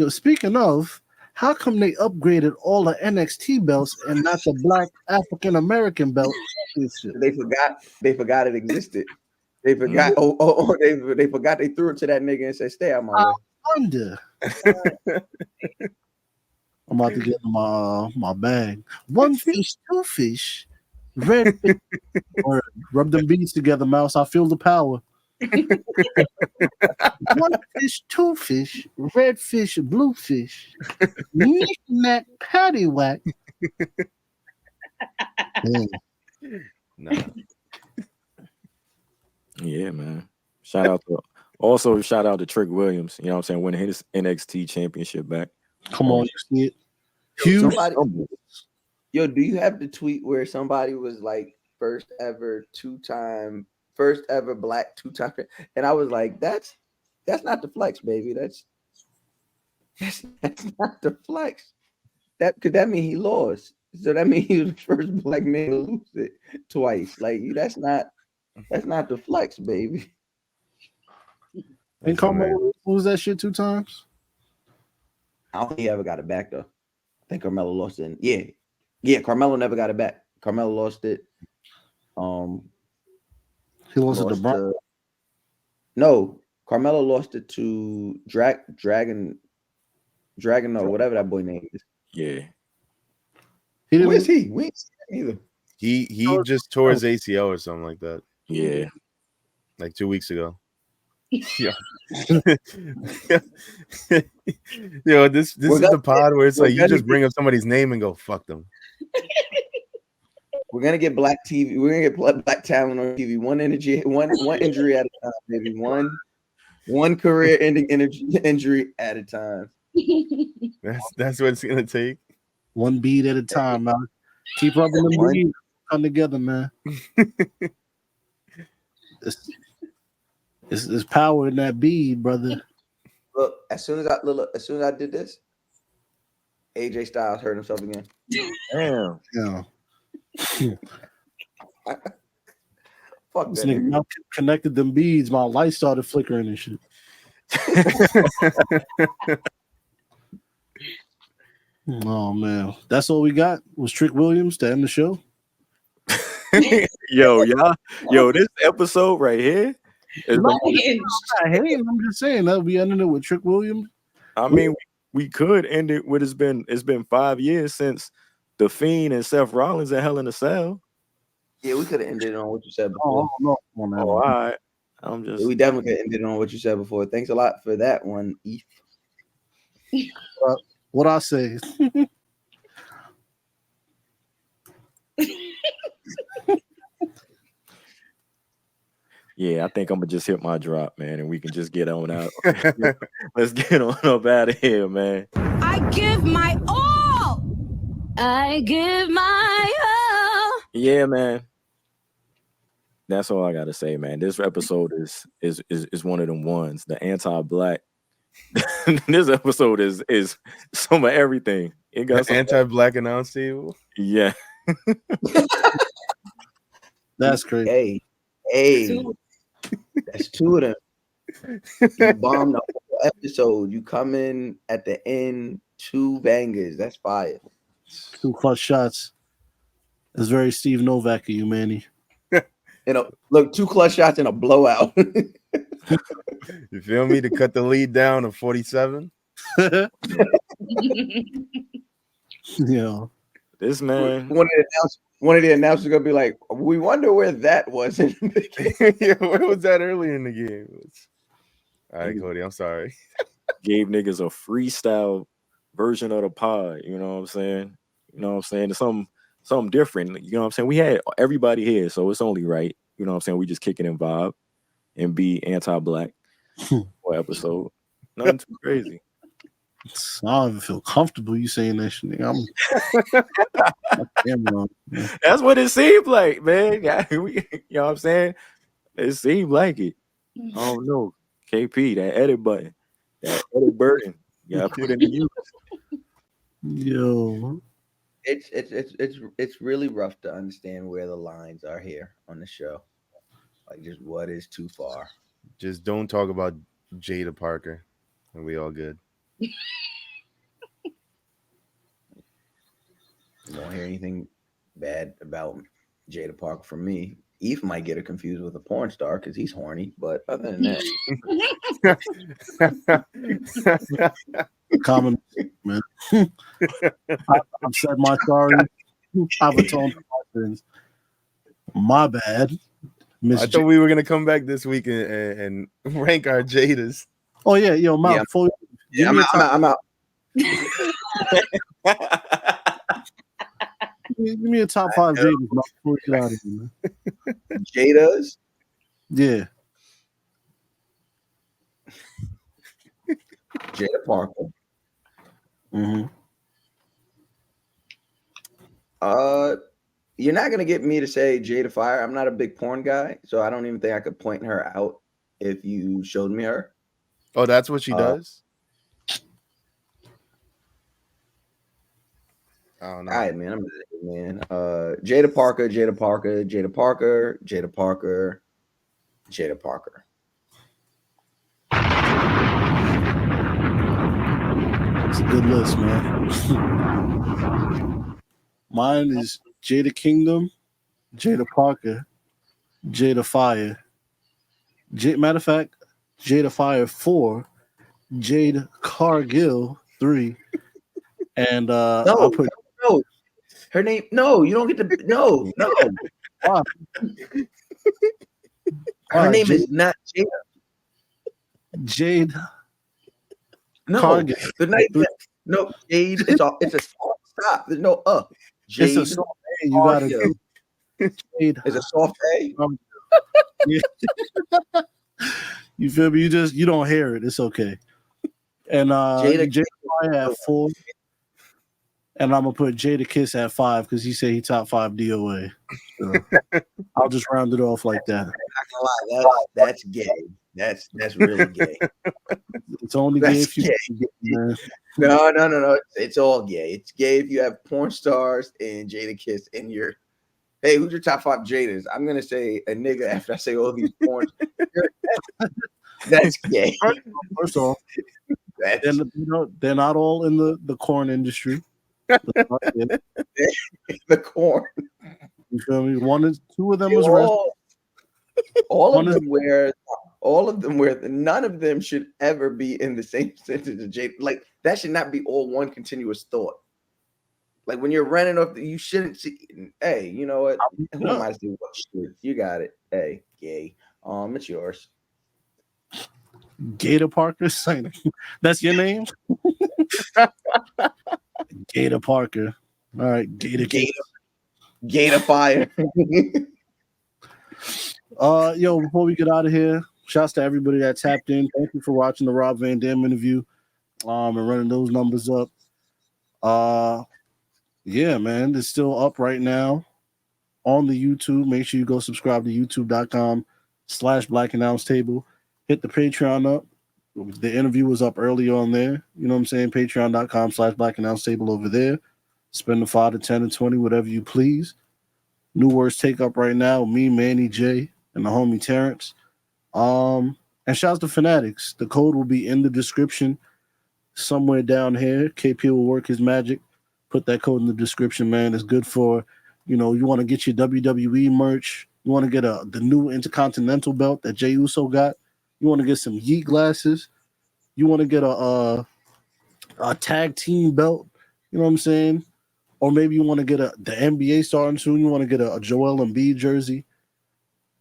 Speaking of, how come they upgraded all the NXT belts and not the black African American belt? They forgot it existed. They forgot. They forgot. They threw it to that nigga and said, "Stay out my way." Wonder. I'm about to get my bag. One fish, two fish, red fish. Or rub them beads together, Mouse. I feel the power. One fish, two fish, red fish, blue fish. Knick-knack, paddywhack. Nah. Yeah, man. Shout out to Trick Williams. You know what I'm saying? Winning his NXT championship back. Come on, you see it. Huge. Yo, do you have the tweet where somebody was like first ever black two-time? And I was like, that's not the flex, baby. That's not the flex. That mean he lost. So that means he was the first black man to lose it twice. Like that's not the flex, baby. And Carmelo lose that shit 2 times? I don't think he ever got it back though. I think Carmelo lost it. Yeah. Carmelo never got it back. Carmelo lost it. He lost it to Brock. No, Carmelo lost it to Dragon, or whatever that boy name is. Yeah. Where's he? We ain't seen him either. He just tore his ACL or something like that. Yeah. Like 2 weeks ago. Yeah. Yo, this is the pod where it's like you just bring up somebody's name and go, fuck them. We're gonna get black TV. We're gonna get black talent on TV. One injury at a time, maybe one career-ending injury at a time. That's what it's gonna take. One bead at a time, man. Keep rubbing them beads. Come together, man. It's power in that bead, brother. Look, as soon as I did this, AJ Styles hurt himself again. Damn. Yeah. Fuck this that nigga now connected them beads. My light started flickering and shit. Oh man, that's all we got was Trick Williams to end the show. Yo, this episode right here is I'm just saying that we ended it with Trick Williams. I mean, we could end it with it's been 5 years since the Fiend and Seth Rollins at Hell in a Cell. Yeah, we could have ended it on what you said before. No, man. All right. We definitely could have ended it on what you said before. Thanks a lot for that one, Eve. What I say? Yeah, I think I'm gonna just hit my drop, man, and we can just get on out. Let's get on up out of here, man. I give my all. I give my all. Yeah, man. That's all I gotta say, man. This episode is one of them ones. The anti-black. This episode is some of everything. It got The some anti-black announce table. Yeah. That's crazy. Hey, that's two of them. You bombed the whole episode. You come in at the end, 2 bangers. That's fire. 2 clutch shots. It's very Steve Novak of you, Manny. Look, 2 clutch shots in a blowout. You feel me? To cut the lead down to 47. Yeah. This man. One of the announcers gonna be like, we wonder where that was in the game. Yeah, where was that earlier in the game? All right, Cody, I'm sorry. Gave niggas a freestyle version of the pod. You know what I'm saying? It's something different. You know what I'm saying? We had everybody here, so it's only right. You know what I'm saying? We just kick it in vibe and be anti-black for episode. Nothing too crazy. I don't even feel comfortable you saying that shit. I'm damn wrong. Man. That's what it seemed like, man. You know what I'm saying? It seemed like it. I don't know. KP, that edit button, that edit burden. Yeah, I put in the use. Yo. It's really rough to understand where the lines are here on the show. Like, just what is too far. Just don't talk about Jada Parker, and we all good. You won't hear anything bad about Jada Parker from me. Eve might get her confused with a porn star because he's horny, but other than that, common man. I've said my sorry. I've atoned for my sins. My bad. I thought we were gonna come back this week and rank our Jadas. Oh yeah, yo, Mal, before I'm out. Give me a top 5 Jadas before we get out of here, man. Jada's? Yeah. Jada Parker. Mm-hmm. You're not gonna get me to say Jada Fire. I'm not a big porn guy, so I don't even think I could point her out if you showed me her. Oh, that's what she does? I don't know. All right, man. I'm man. Jada Parker, Jada Parker, Jada Parker, Jada Parker, Jada Parker. It's a good list, man. Mine is Jada Kingdom, Jada Parker, Jada Fire. Matter of fact, Jada Fire 4, Jade Cargill 3, and I'll put no. Her name. No, you don't get to. No. Her name is not Jada. Jade. No, Cargill. the name. No, Jade. It's a stop. There's no Jade. It's a soft A. You gotta do. Jade. It's a soft A. You feel me? You don't hear it. It's okay. And Jada Fire at 4. And I'm gonna put Jada Kiss at 5 because he said he top 5 DOA. So I'll just round it off like that. I'm not gonna lie, that's gay. That's really gay. It's only gay if you get, man. No. It's all gay. It's gay if you have porn stars and Jada Kiss in your. Hey, who's your top 5 Jadas? I'm gonna say a nigga after I say all these porn. That's gay. First off, they're not all in the corn industry. The corn. You feel me? 2 of them was all of them where none of them should ever be in the same sentence as Jada. Like, that should not be all one continuous thought. Like, when you're running off, you shouldn't see. Hey, you know what? Who am I to do what shit? You got it. Hey, gay. It's yours. Gator Parker. That's your name. Gator Parker. All right, Gator Fire. Yo, before we get out of here, shouts to everybody that tapped in. Thank you for watching the Rob Van Dam interview. And running those numbers up. Yeah, man, it's still up right now. on the YouTube. Make sure you go subscribe to youtube.com/Black Announce Table. Hit the Patreon up. The interview was up earlier on there. You know what I'm saying? Patreon.com/Black Announce Table over there. Spend the 5 to 10 and 20, whatever you please. New Words Take Up right now. Me, Manny, Jay, and the homie Terrence. And shouts to Fanatics. The code will be in the description somewhere down here. KP will work his magic. Put that code in the description, man. It's good for, you want to get your WWE merch. You want to get the new Intercontinental belt that Jey Uso got. You want to get some Yeet glasses. You want to get a tag team belt. You know what I'm saying? Or maybe you want to get the NBA starting soon. You want to get a Joel Embiid jersey,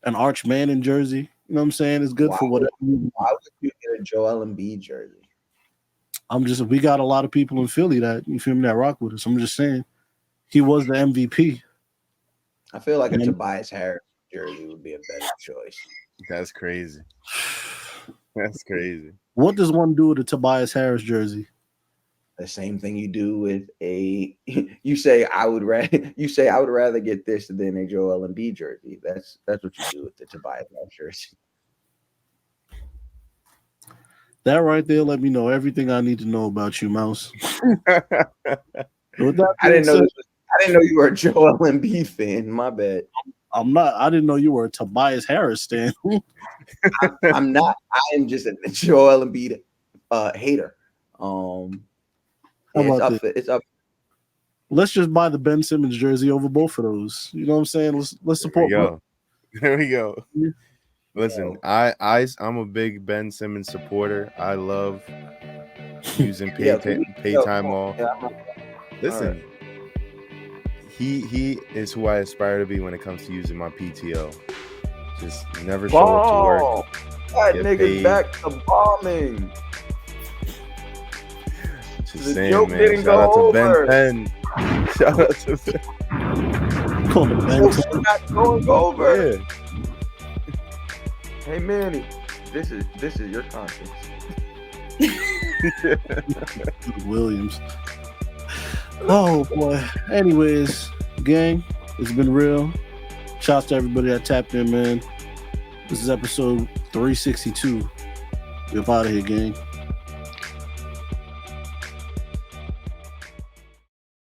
an Arch Manning jersey. You know what I'm saying? It's good for whatever. Why would you get a Joel Embiid jersey? We got a lot of people in Philly that, you feel me, that rock with us. I'm just saying, he was the MVP. I feel like a Tobias Harris jersey would be a better choice. That's crazy. That's crazy. What does one do with a Tobias Harris jersey? The same thing you do with you say I would rather get this than a Joel Embiid jersey. That's what you do with the Tobias Harris jersey. That right there let me know everything I need to know about you, Mouse. I didn't know you were a Joel Embiid fan. My bad. I'm not. I didn't know you were a Tobias Harris stan. I'm not. I am just a Joel Embiid hater. It's up. Let's just buy the Ben Simmons jersey over both of those. You know what I'm saying? Let's support. There we go. Listen, I'm a big Ben Simmons supporter. I love using pay time off. Listen, he is who I aspire to be when it comes to using my PTO. Just never show up to work. That nigga's back to bombing. Just the saying, man. Shout out to Ben 10. Shout out to Ben. Not going over. Yeah. Hey Manny, this is your conscience. Williams. Oh boy. Anyways, gang, it's been real. Shouts to everybody that tapped in, man. This is episode 362. We're out of here, gang.